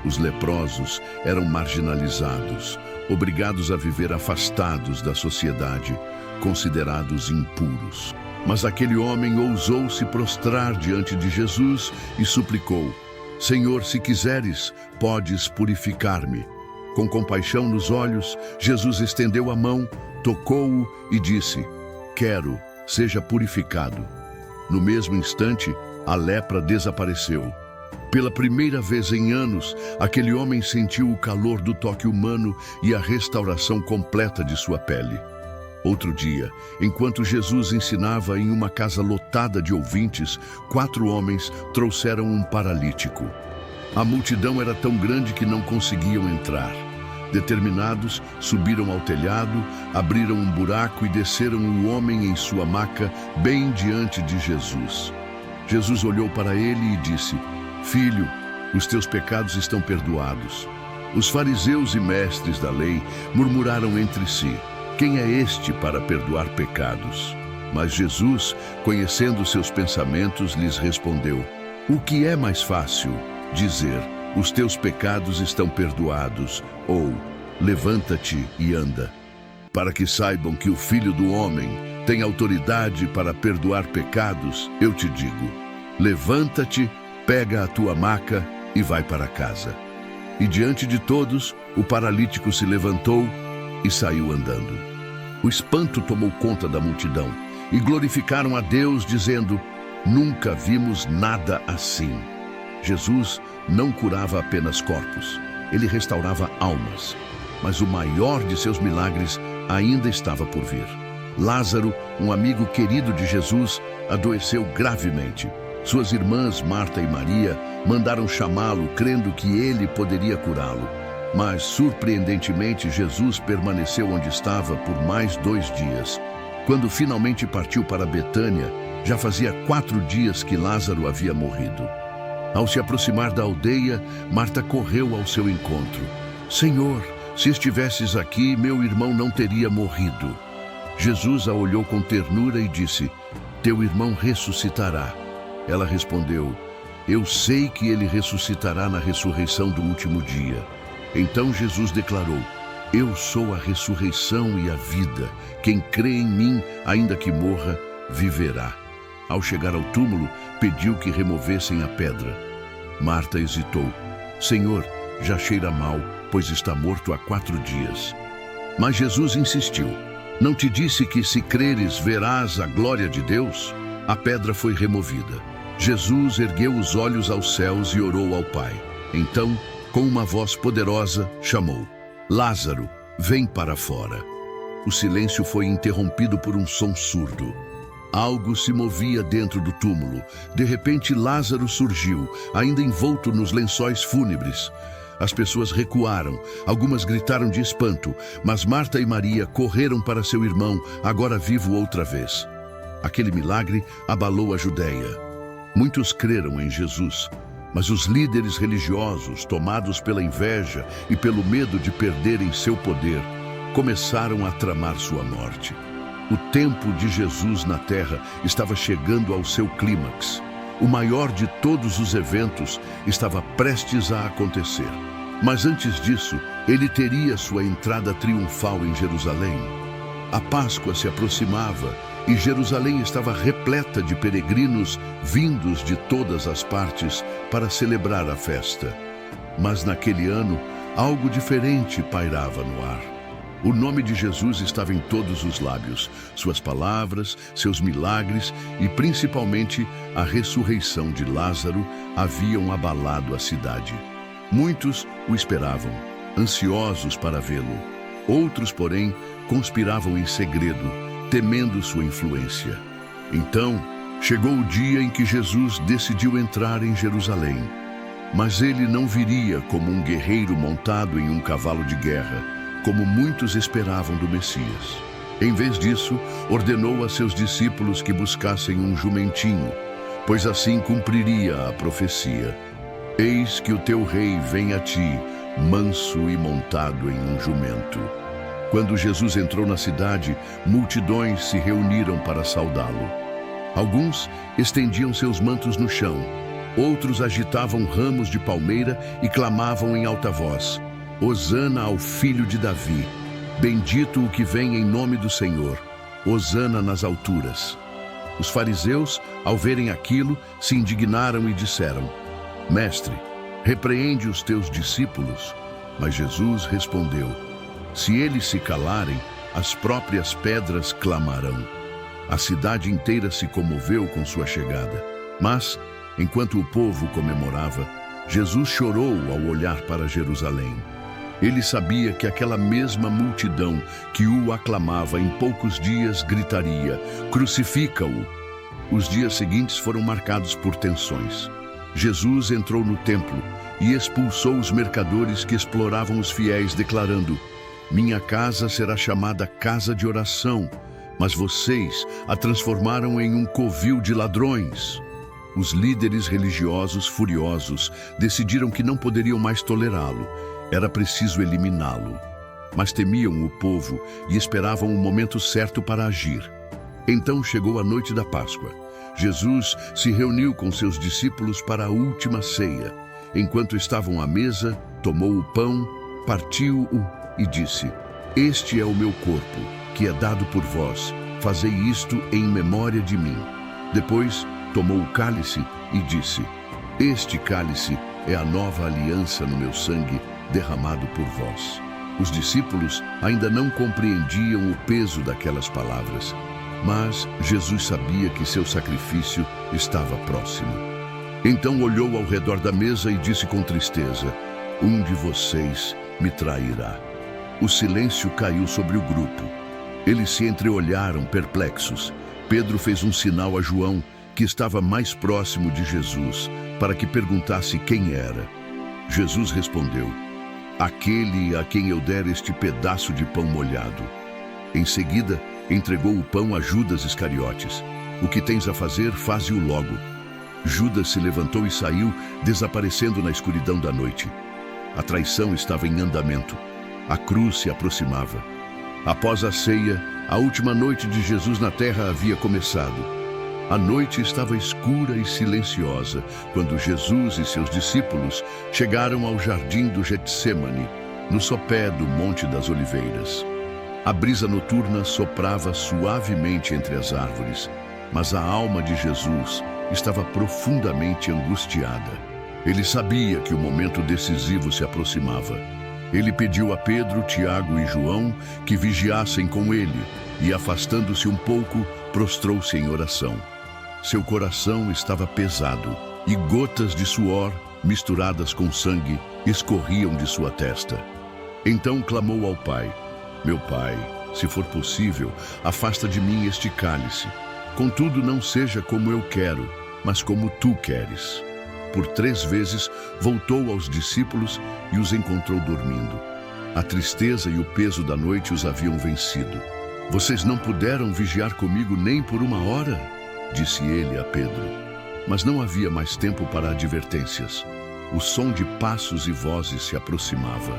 Speaker 1: Os leprosos eram marginalizados, obrigados a viver afastados da sociedade, considerados impuros. Mas aquele homem ousou se prostrar diante de Jesus e suplicou: Senhor, se quiseres, podes purificar-me. Com compaixão nos olhos, Jesus estendeu a mão, tocou-o e disse: Quero, seja purificado. No mesmo instante, a lepra desapareceu. Pela primeira vez em anos, aquele homem sentiu o calor do toque humano e a restauração completa de sua pele. Outro dia, enquanto Jesus ensinava em uma casa lotada de ouvintes, 4 homens trouxeram um paralítico. A multidão era tão grande que não conseguiam entrar. Determinados, subiram ao telhado, abriram um buraco e desceram o homem em sua maca bem diante de Jesus. Jesus olhou para ele e disse: Filho, os teus pecados estão perdoados. Os fariseus e mestres da lei murmuraram entre si: Quem é este para perdoar pecados? Mas Jesus, conhecendo seus pensamentos, lhes respondeu: O que é mais fácil? Dizer: Os teus pecados estão perdoados, ou levanta-te e anda. Para que saibam que o Filho do Homem tem autoridade para perdoar pecados, eu te digo: levanta-te, pega a tua maca e vai para casa. E diante de todos, o paralítico se levantou e saiu andando. O espanto tomou conta da multidão e glorificaram a Deus, dizendo: Nunca vimos nada assim. Jesus não curava apenas corpos, ele restaurava almas. Mas o maior de seus milagres ainda estava por vir. Lázaro, um amigo querido de Jesus, adoeceu gravemente. Suas irmãs, Marta e Maria, mandaram chamá-lo, crendo que ele poderia curá-lo. Mas, surpreendentemente, Jesus permaneceu onde estava por mais 2 dias. Quando finalmente partiu para Betânia, já fazia 4 dias que Lázaro havia morrido. Ao se aproximar da aldeia, Marta correu ao seu encontro. Senhor, se estivesses aqui, meu irmão não teria morrido. Jesus a olhou com ternura e disse: teu irmão ressuscitará. Ela respondeu: eu sei que ele ressuscitará na ressurreição do último dia. Então Jesus declarou: eu sou a ressurreição e a vida. Quem crê em mim, ainda que morra, viverá. Ao chegar ao túmulo, pediu que removessem a pedra. Marta hesitou. Senhor, já cheira mal, pois está morto há 4 dias. Mas Jesus insistiu. Não te disse que se creres verás a glória de Deus? A pedra foi removida. Jesus ergueu os olhos aos céus e orou ao Pai. Então, com uma voz poderosa, chamou: Lázaro, vem para fora. O silêncio foi interrompido por um som surdo. Algo se movia dentro do túmulo. De repente, Lázaro surgiu, ainda envolto nos lençóis fúnebres. As pessoas recuaram, algumas gritaram de espanto, mas Marta e Maria correram para seu irmão, agora vivo outra vez. Aquele milagre abalou a Judeia. Muitos creram em Jesus, mas os líderes religiosos, tomados pela inveja e pelo medo de perderem seu poder, começaram a tramar sua morte. O tempo de Jesus na terra estava chegando ao seu clímax. O maior de todos os eventos estava prestes a acontecer. Mas antes disso, ele teria sua entrada triunfal em Jerusalém. A Páscoa se aproximava e Jerusalém estava repleta de peregrinos vindos de todas as partes para celebrar a festa. Mas naquele ano, algo diferente pairava no ar. O nome de Jesus estava em todos os lábios. Suas palavras, seus milagres e principalmente a ressurreição de Lázaro haviam abalado a cidade. Muitos o esperavam, ansiosos para vê-lo. Outros, porém, conspiravam em segredo, temendo sua influência. Então, chegou o dia em que Jesus decidiu entrar em Jerusalém. Mas ele não viria como um guerreiro montado em um cavalo de guerra, como muitos esperavam do Messias. Em vez disso, ordenou a seus discípulos que buscassem um jumentinho, pois assim cumpriria a profecia. Eis que o teu rei vem a ti, manso e montado em um jumento. Quando Jesus entrou na cidade, multidões se reuniram para saudá-lo. Alguns estendiam seus mantos no chão, outros agitavam ramos de palmeira e clamavam em alta voz: Hosana ao filho de Davi, bendito o que vem em nome do Senhor, Hosana nas alturas. Os fariseus, ao verem aquilo, se indignaram e disseram: Mestre, repreende os teus discípulos. Mas Jesus respondeu: se eles se calarem, as próprias pedras clamarão. A cidade inteira se comoveu com sua chegada. Mas, enquanto o povo comemorava, Jesus chorou ao olhar para Jerusalém. Ele sabia que aquela mesma multidão que o aclamava em poucos dias gritaria: crucifica-o! Os dias seguintes foram marcados por tensões. Jesus entrou no templo e expulsou os mercadores que exploravam os fiéis, declarando: minha casa será chamada casa de oração, mas vocês a transformaram em um covil de ladrões. Os líderes religiosos, furiosos, decidiram que não poderiam mais tolerá-lo. Era preciso eliminá-lo. Mas temiam o povo e esperavam o momento certo para agir. Então chegou a noite da Páscoa. Jesus se reuniu com seus discípulos para a última ceia. Enquanto estavam à mesa, tomou o pão, partiu-o e disse: este é o meu corpo, que é dado por vós. Fazei isto em memória de mim. Depois tomou o cálice e disse: este cálice é a nova aliança no meu sangue, derramado por vós. Os discípulos ainda não compreendiam o peso daquelas palavras, mas Jesus sabia que seu sacrifício estava próximo. Então olhou ao redor da mesa e disse com tristeza: um de vocês me trairá. O silêncio caiu sobre o grupo. Eles se entreolharam perplexos. Pedro fez um sinal a João, que estava mais próximo de Jesus, para que perguntasse quem era. Jesus respondeu: aquele a quem eu der este pedaço de pão molhado. Em seguida, entregou o pão a Judas Iscariotes. O que tens a fazer, faze-o logo. Judas se levantou e saiu, desaparecendo na escuridão da noite. A traição estava em andamento. A cruz se aproximava. Após a ceia, a última noite de Jesus na terra havia começado. A noite estava escura e silenciosa quando Jesus e seus discípulos chegaram ao jardim do Getsêmani, no sopé do Monte das Oliveiras. A brisa noturna soprava suavemente entre as árvores, mas a alma de Jesus estava profundamente angustiada. Ele sabia que o momento decisivo se aproximava. Ele pediu a Pedro, Tiago e João que vigiassem com ele e, afastando-se um pouco, prostrou-se em oração. Seu coração estava pesado e gotas de suor, misturadas com sangue, escorriam de sua testa. Então clamou ao Pai: Meu Pai, se for possível, afasta de mim este cálice. Contudo, não seja como eu quero, mas como tu queres. Por 3 vezes voltou aos discípulos e os encontrou dormindo. A tristeza e o peso da noite os haviam vencido. Vocês não puderam vigiar comigo nem por 1 hora? Disse ele a Pedro. Mas não havia mais tempo para advertências. O som de passos e vozes se aproximava.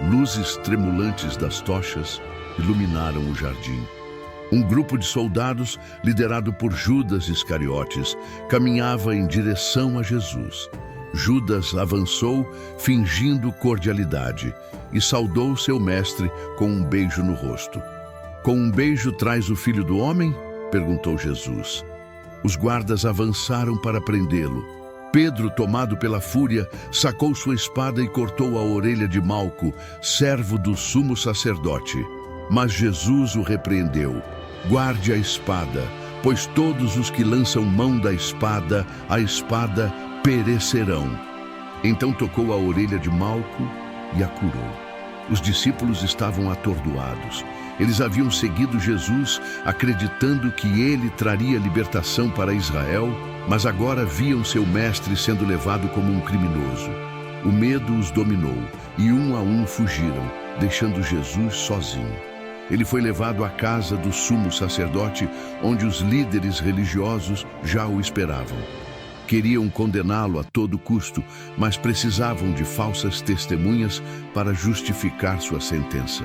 Speaker 1: Luzes tremulantes das tochas iluminaram o jardim. Um grupo de soldados, liderado por Judas Iscariotes, caminhava em direção a Jesus. Judas avançou, fingindo cordialidade, e saudou seu mestre com um beijo no rosto. Com um beijo traz o Filho do Homem? Perguntou Jesus. Os guardas avançaram para prendê-lo. Pedro, tomado pela fúria, sacou sua espada e cortou a orelha de Malco, servo do sumo sacerdote. Mas Jesus o repreendeu. Guarde a espada, pois todos os que lançam mão da espada, a espada perecerão. Então tocou a orelha de Malco e a curou. Os discípulos estavam atordoados. Eles haviam seguido Jesus, acreditando que ele traria libertação para Israel, mas agora viam seu mestre sendo levado como um criminoso. O medo os dominou e um a um fugiram, deixando Jesus sozinho. Ele foi levado à casa do sumo sacerdote, onde os líderes religiosos já o esperavam. Queriam condená-lo a todo custo, mas precisavam de falsas testemunhas para justificar sua sentença.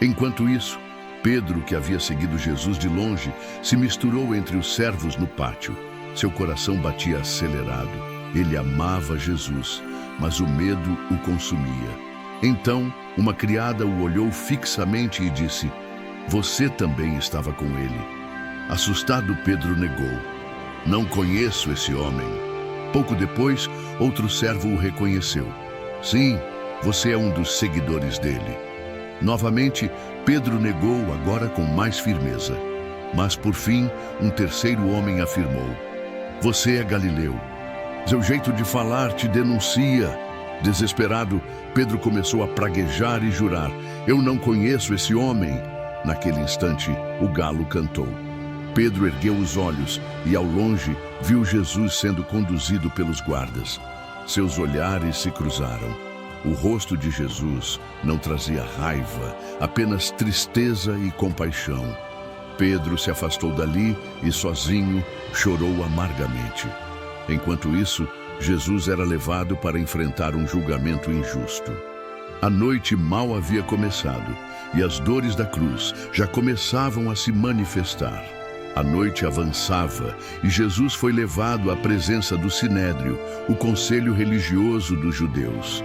Speaker 1: Enquanto isso, Pedro, que havia seguido Jesus de longe, se misturou entre os servos no pátio. Seu coração batia acelerado. Ele amava Jesus, mas o medo o consumia. Então, uma criada o olhou fixamente e disse: Você também estava com ele. Assustado, Pedro negou: Não conheço esse homem. Pouco depois, outro servo o reconheceu: Sim, você é um dos seguidores dele. Novamente, Pedro negou, agora com mais firmeza. Mas, por fim, um terceiro homem afirmou: Você é galileu. Seu jeito de falar te denuncia. Desesperado, Pedro começou a praguejar e jurar: Eu não conheço esse homem. Naquele instante, o galo cantou. Pedro ergueu os olhos e, ao longe, viu Jesus sendo conduzido pelos guardas. Seus olhares se cruzaram. O rosto de Jesus não trazia raiva, apenas tristeza e compaixão. Pedro se afastou dali e, sozinho, chorou amargamente. Enquanto isso, Jesus era levado para enfrentar um julgamento injusto. A noite mal havia começado e as dores da cruz já começavam a se manifestar. A noite avançava e Jesus foi levado à presença do Sinédrio, o conselho religioso dos judeus.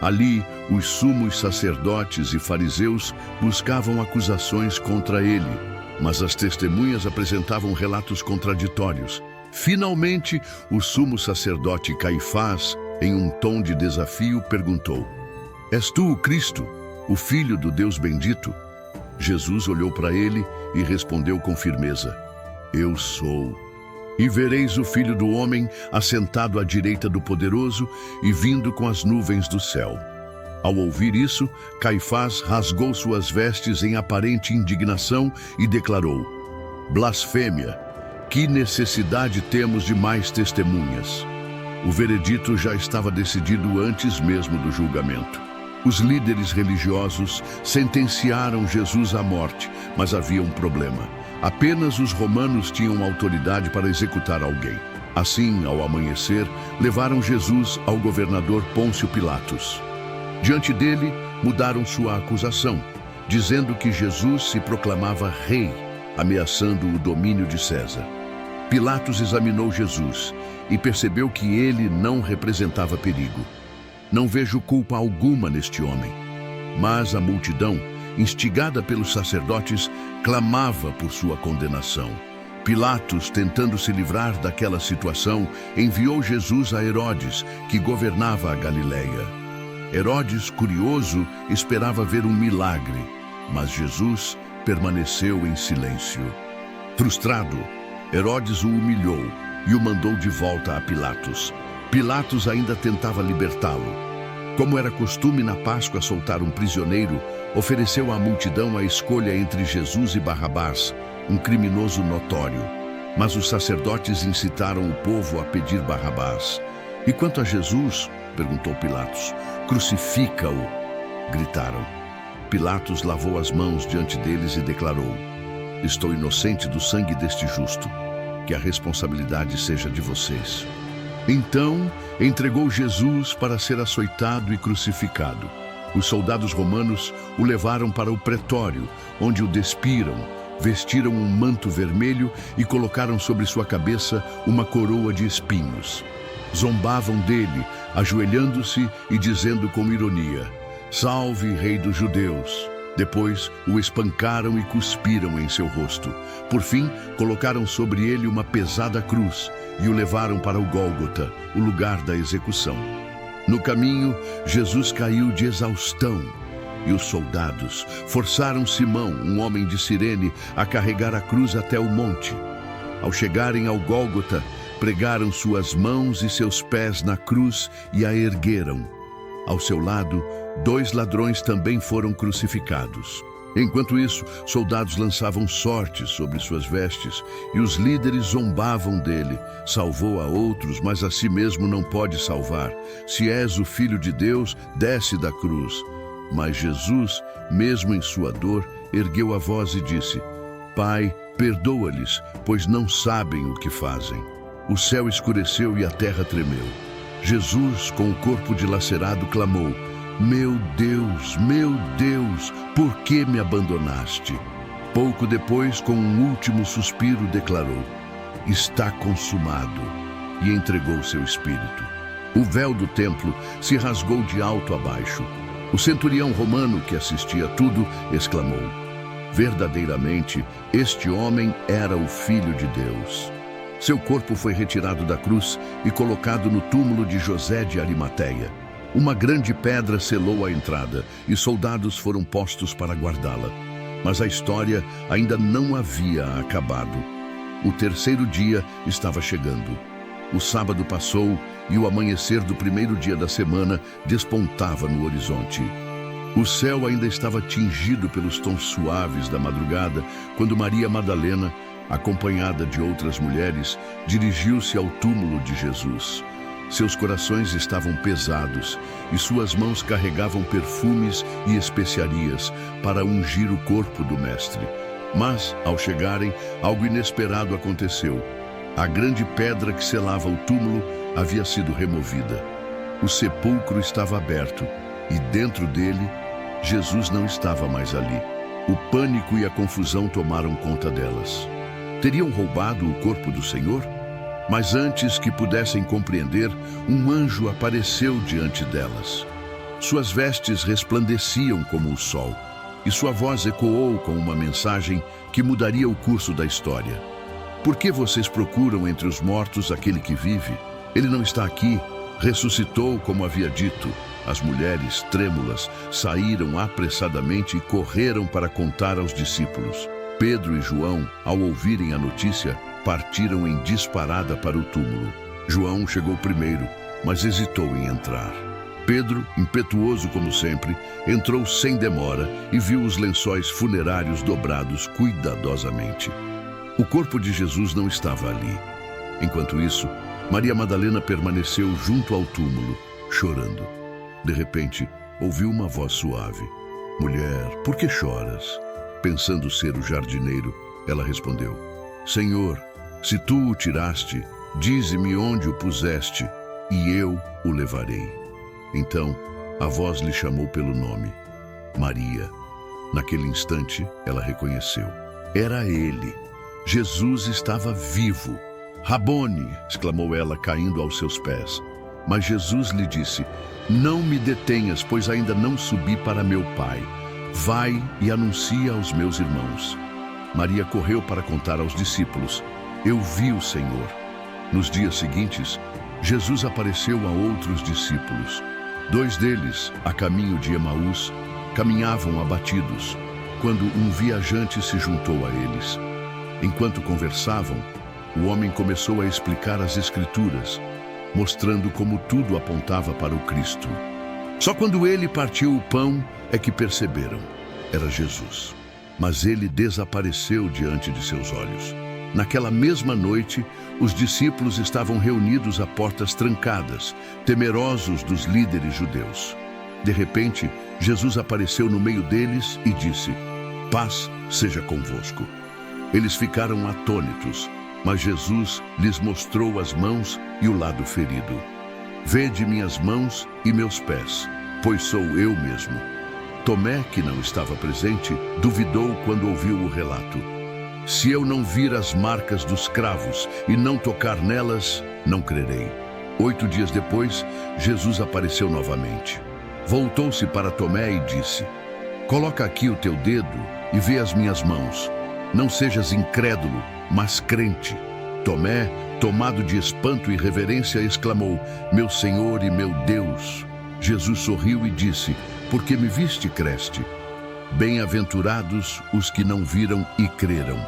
Speaker 1: Ali, os sumos sacerdotes e fariseus buscavam acusações contra ele, mas as testemunhas apresentavam relatos contraditórios. Finalmente, o sumo sacerdote Caifás, em um tom de desafio, perguntou: És tu o Cristo, o Filho do Deus bendito? Jesus olhou para ele e respondeu com firmeza: Eu sou. E vereis o Filho do Homem assentado à direita do Poderoso e vindo com as nuvens do céu. Ao ouvir isso, Caifás rasgou suas vestes em aparente indignação e declarou: Blasfêmia! Que necessidade temos de mais testemunhas? O veredito já estava decidido antes mesmo do julgamento. Os líderes religiosos sentenciaram Jesus à morte, mas havia um problema. Apenas os romanos tinham autoridade para executar alguém. Assim, ao amanhecer, levaram Jesus ao governador Pôncio Pilatos. Diante dele, mudaram sua acusação, dizendo que Jesus se proclamava rei, ameaçando o domínio de César. Pilatos examinou Jesus e percebeu que ele não representava perigo. Não vejo culpa alguma neste homem. Mas a multidão, instigada pelos sacerdotes, clamava por sua condenação. Pilatos, tentando se livrar daquela situação, enviou Jesus a Herodes, que governava a Galileia. Herodes, curioso, esperava ver um milagre, mas Jesus permaneceu em silêncio. Frustrado, Herodes o humilhou e o mandou de volta a Pilatos. Pilatos ainda tentava libertá-lo. Como era costume na Páscoa soltar um prisioneiro, ofereceu à multidão a escolha entre Jesus e Barrabás, um criminoso notório. Mas os sacerdotes incitaram o povo a pedir Barrabás. E quanto a Jesus, perguntou Pilatos, crucifica-o, gritaram. Pilatos lavou as mãos diante deles e declarou: estou inocente do sangue deste justo, que a responsabilidade seja de vocês. Então, entregou Jesus para ser açoitado e crucificado. Os soldados romanos o levaram para o pretório, onde o despiram, vestiram um manto vermelho e colocaram sobre sua cabeça uma coroa de espinhos. Zombavam dele, ajoelhando-se e dizendo com ironia: salve, rei dos judeus! Depois o espancaram e cuspiram em seu rosto. Por fim, colocaram sobre ele uma pesada cruz e o levaram para o Gólgota, o lugar da execução. No caminho, Jesus caiu de exaustão e os soldados forçaram Simão, um homem de Cirene, a carregar a cruz até o monte. Ao chegarem ao Gólgota, pregaram suas mãos e seus pés na cruz e a ergueram. Ao seu lado, 2 ladrões também foram crucificados. Enquanto isso, soldados lançavam sortes sobre suas vestes e os líderes zombavam dele. Salvou a outros, mas a si mesmo não pode salvar. Se és o Filho de Deus, desce da cruz. Mas Jesus, mesmo em sua dor, ergueu a voz e disse: Pai, perdoa-lhes, pois não sabem o que fazem. O céu escureceu e a terra tremeu. Jesus, com o corpo dilacerado, clamou: meu Deus, por que me abandonaste? Pouco depois, com um último suspiro, declarou: está consumado, e entregou seu espírito. O véu do templo se rasgou de alto a baixo. O centurião romano, que assistia a tudo, exclamou: verdadeiramente, este homem era o Filho de Deus. Seu corpo foi retirado da cruz e colocado no túmulo de José de Arimateia. Uma grande pedra selou a entrada e soldados foram postos para guardá-la. Mas a história ainda não havia acabado. O terceiro dia estava chegando. O sábado passou e o amanhecer do primeiro dia da semana despontava no horizonte. O céu ainda estava tingido pelos tons suaves da madrugada quando Maria Madalena, acompanhada de outras mulheres, dirigiu-se ao túmulo de Jesus. Seus corações estavam pesados e suas mãos carregavam perfumes e especiarias para ungir o corpo do Mestre. Mas, ao chegarem, algo inesperado aconteceu. A grande pedra que selava o túmulo havia sido removida. O sepulcro estava aberto e, dentro dele, Jesus não estava mais ali. O pânico e a confusão tomaram conta delas. Teriam roubado o corpo do Senhor? Mas antes que pudessem compreender, um anjo apareceu diante delas. Suas vestes resplandeciam como o sol, e sua voz ecoou com uma mensagem que mudaria o curso da história. Por que vocês procuram entre os mortos aquele que vive? Ele não está aqui, ressuscitou como havia dito. As mulheres, trêmulas, saíram apressadamente e correram para contar aos discípulos. Pedro e João, ao ouvirem a notícia, partiram em disparada para o túmulo. João chegou primeiro, mas hesitou em entrar. Pedro, impetuoso como sempre, entrou sem demora e viu os lençóis funerários dobrados cuidadosamente. O corpo de Jesus não estava ali. Enquanto isso, Maria Madalena permaneceu junto ao túmulo, chorando. De repente, ouviu uma voz suave. Mulher, por que choras? Pensando ser o jardineiro, ela respondeu: Senhor, se tu o tiraste, dize-me onde o puseste, e eu o levarei. Então, a voz lhe chamou pelo nome: Maria. Naquele instante, ela reconheceu. Era ele. Jesus estava vivo. Rabone! Exclamou ela, caindo aos seus pés. Mas Jesus lhe disse: Não me detenhas, pois ainda não subi para meu Pai. Vai e anuncia aos meus irmãos. Maria correu para contar aos discípulos: Eu vi o Senhor. Nos dias seguintes, Jesus apareceu a outros discípulos. 2 deles, a caminho de Emaús, caminhavam abatidos, quando um viajante se juntou a eles. Enquanto conversavam, o homem começou a explicar as Escrituras, mostrando como tudo apontava para o Cristo. Só quando ele partiu o pão é que perceberam. Era Jesus. Mas ele desapareceu diante de seus olhos. Naquela mesma noite, os discípulos estavam reunidos a portas trancadas, temerosos dos líderes judeus. De repente, Jesus apareceu no meio deles e disse: Paz seja convosco. Eles ficaram atônitos, mas Jesus lhes mostrou as mãos e o lado ferido. Vede minhas mãos e meus pés, pois sou eu mesmo. Tomé, que não estava presente, duvidou quando ouviu o relato. Se eu não vir as marcas dos cravos e não tocar nelas, não crerei. 8 dias depois, Jesus apareceu novamente. Voltou-se para Tomé e disse: Coloca aqui o teu dedo e vê as minhas mãos. Não sejas incrédulo, mas crente. Tomé, tomado de espanto e reverência, exclamou: Meu Senhor e meu Deus! Jesus sorriu e disse: Por que me viste, creste? Bem-aventurados os que não viram e creram.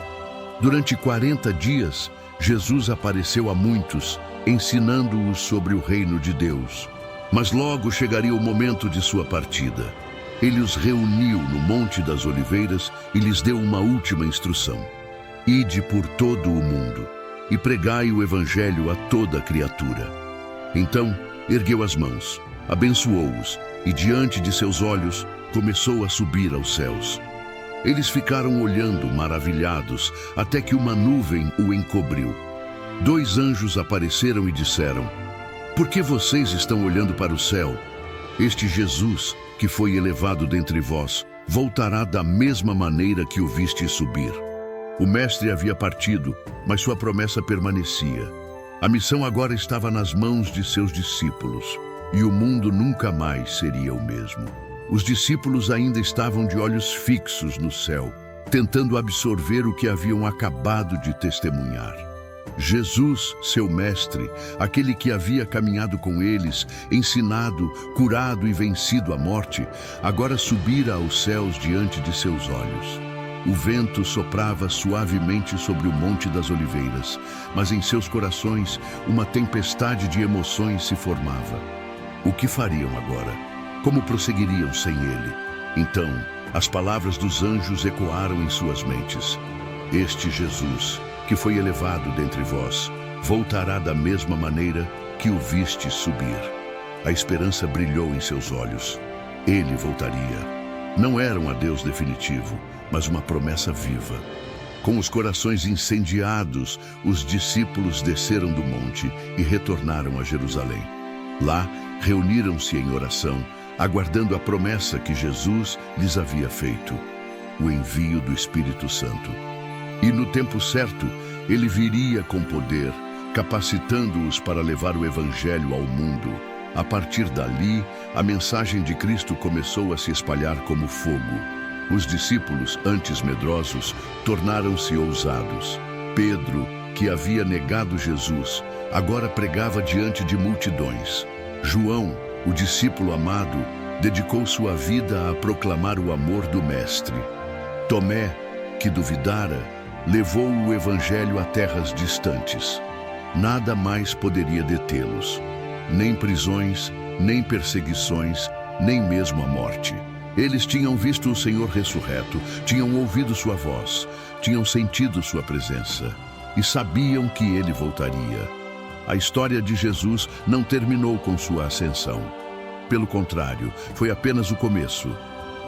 Speaker 1: Durante 40 dias, Jesus apareceu a muitos, ensinando-os sobre o reino de Deus. Mas logo chegaria o momento de sua partida. Ele os reuniu no Monte das Oliveiras e lhes deu uma última instrução: Ide por todo o mundo e pregai o Evangelho a toda criatura. Então, ergueu as mãos, abençoou-os e, diante de seus olhos, começou a subir aos céus. Eles ficaram olhando, maravilhados, até que uma nuvem o encobriu. 2 anjos apareceram e disseram: Por que vocês estão olhando para o céu? Este Jesus, que foi elevado dentre vós, voltará da mesma maneira que o viste subir. O mestre havia partido, mas sua promessa permanecia. A missão agora estava nas mãos de seus discípulos, e o mundo nunca mais seria o mesmo. Os discípulos ainda estavam de olhos fixos no céu, tentando absorver o que haviam acabado de testemunhar. Jesus, seu mestre, aquele que havia caminhado com eles, ensinado, curado e vencido a morte, agora subira aos céus diante de seus olhos. O vento soprava suavemente sobre o Monte das Oliveiras, mas em seus corações uma tempestade de emoções se formava. O que fariam agora? Como prosseguiriam sem ele? Então, as palavras dos anjos ecoaram em suas mentes: Este Jesus, que foi elevado dentre vós, voltará da mesma maneira que o viste subir. A esperança brilhou em seus olhos. Ele voltaria. Não era um adeus definitivo, mas uma promessa viva. Com os corações incendiados, os discípulos desceram do monte e retornaram a Jerusalém. Lá, reuniram-se em oração, aguardando a promessa que Jesus lhes havia feito: o envio do Espírito Santo. E no tempo certo, ele viria com poder, capacitando-os para levar o Evangelho ao mundo. A partir dali, a mensagem de Cristo começou a se espalhar como fogo. Os discípulos, antes medrosos, tornaram-se ousados. Pedro, que havia negado Jesus, agora pregava diante de multidões. João, o discípulo amado, dedicou sua vida a proclamar o amor do Mestre. Tomé, que duvidara, levou o Evangelho a terras distantes. Nada mais poderia detê-los. Nem prisões, nem perseguições, nem mesmo a morte. Eles tinham visto o Senhor ressurreto, tinham ouvido sua voz, tinham sentido sua presença e sabiam que ele voltaria. A história de Jesus não terminou com sua ascensão. Pelo contrário, foi apenas o começo.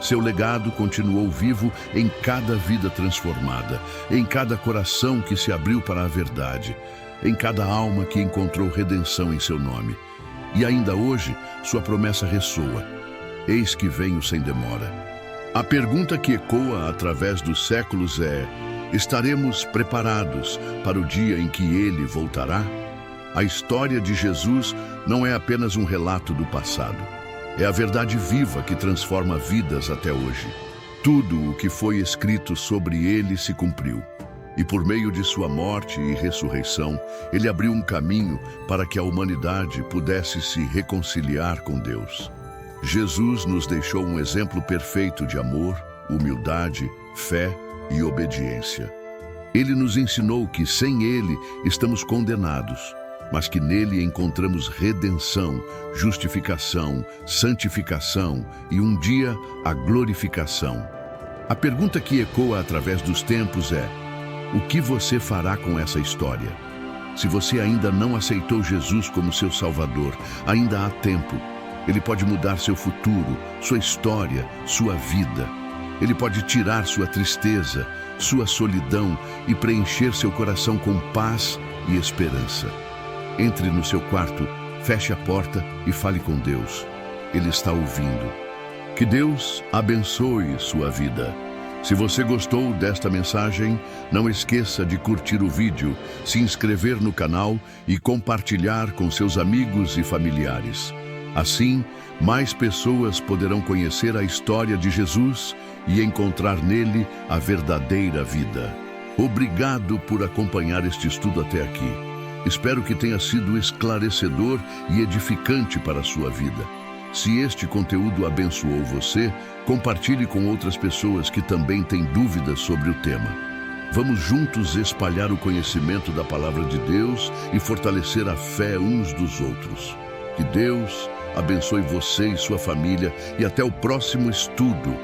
Speaker 1: Seu legado continuou vivo em cada vida transformada, em cada coração que se abriu para a verdade, em cada alma que encontrou redenção em seu nome. E ainda hoje, sua promessa ressoa: eis que venho sem demora. A pergunta que ecoa através dos séculos é: estaremos preparados para o dia em que ele voltará? A história de Jesus não é apenas um relato do passado. É a verdade viva que transforma vidas até hoje. Tudo o que foi escrito sobre ele se cumpriu. E por meio de sua morte e ressurreição, ele abriu um caminho para que a humanidade pudesse se reconciliar com Deus. Jesus nos deixou um exemplo perfeito de amor, humildade, fé e obediência. Ele nos ensinou que sem ele estamos condenados, mas que nele encontramos redenção, justificação, santificação e um dia a glorificação. A pergunta que ecoa através dos tempos é: o que você fará com essa história? Se você ainda não aceitou Jesus como seu Salvador, ainda há tempo. Ele pode mudar seu futuro, sua história, sua vida. Ele pode tirar sua tristeza, sua solidão e preencher seu coração com paz e esperança. Entre no seu quarto, feche a porta e fale com Deus. Ele está ouvindo. Que Deus abençoe sua vida. Se você gostou desta mensagem, não esqueça de curtir o vídeo, se inscrever no canal e compartilhar com seus amigos e familiares. Assim, mais pessoas poderão conhecer a história de Jesus e encontrar nele a verdadeira vida. Obrigado por acompanhar este estudo até aqui. Espero que tenha sido esclarecedor e edificante para a sua vida. Se este conteúdo abençoou você, compartilhe com outras pessoas que também têm dúvidas sobre o tema. Vamos juntos espalhar o conhecimento da Palavra de Deus e fortalecer a fé uns dos outros. Que Deus abençoe você e sua família e até o próximo estudo.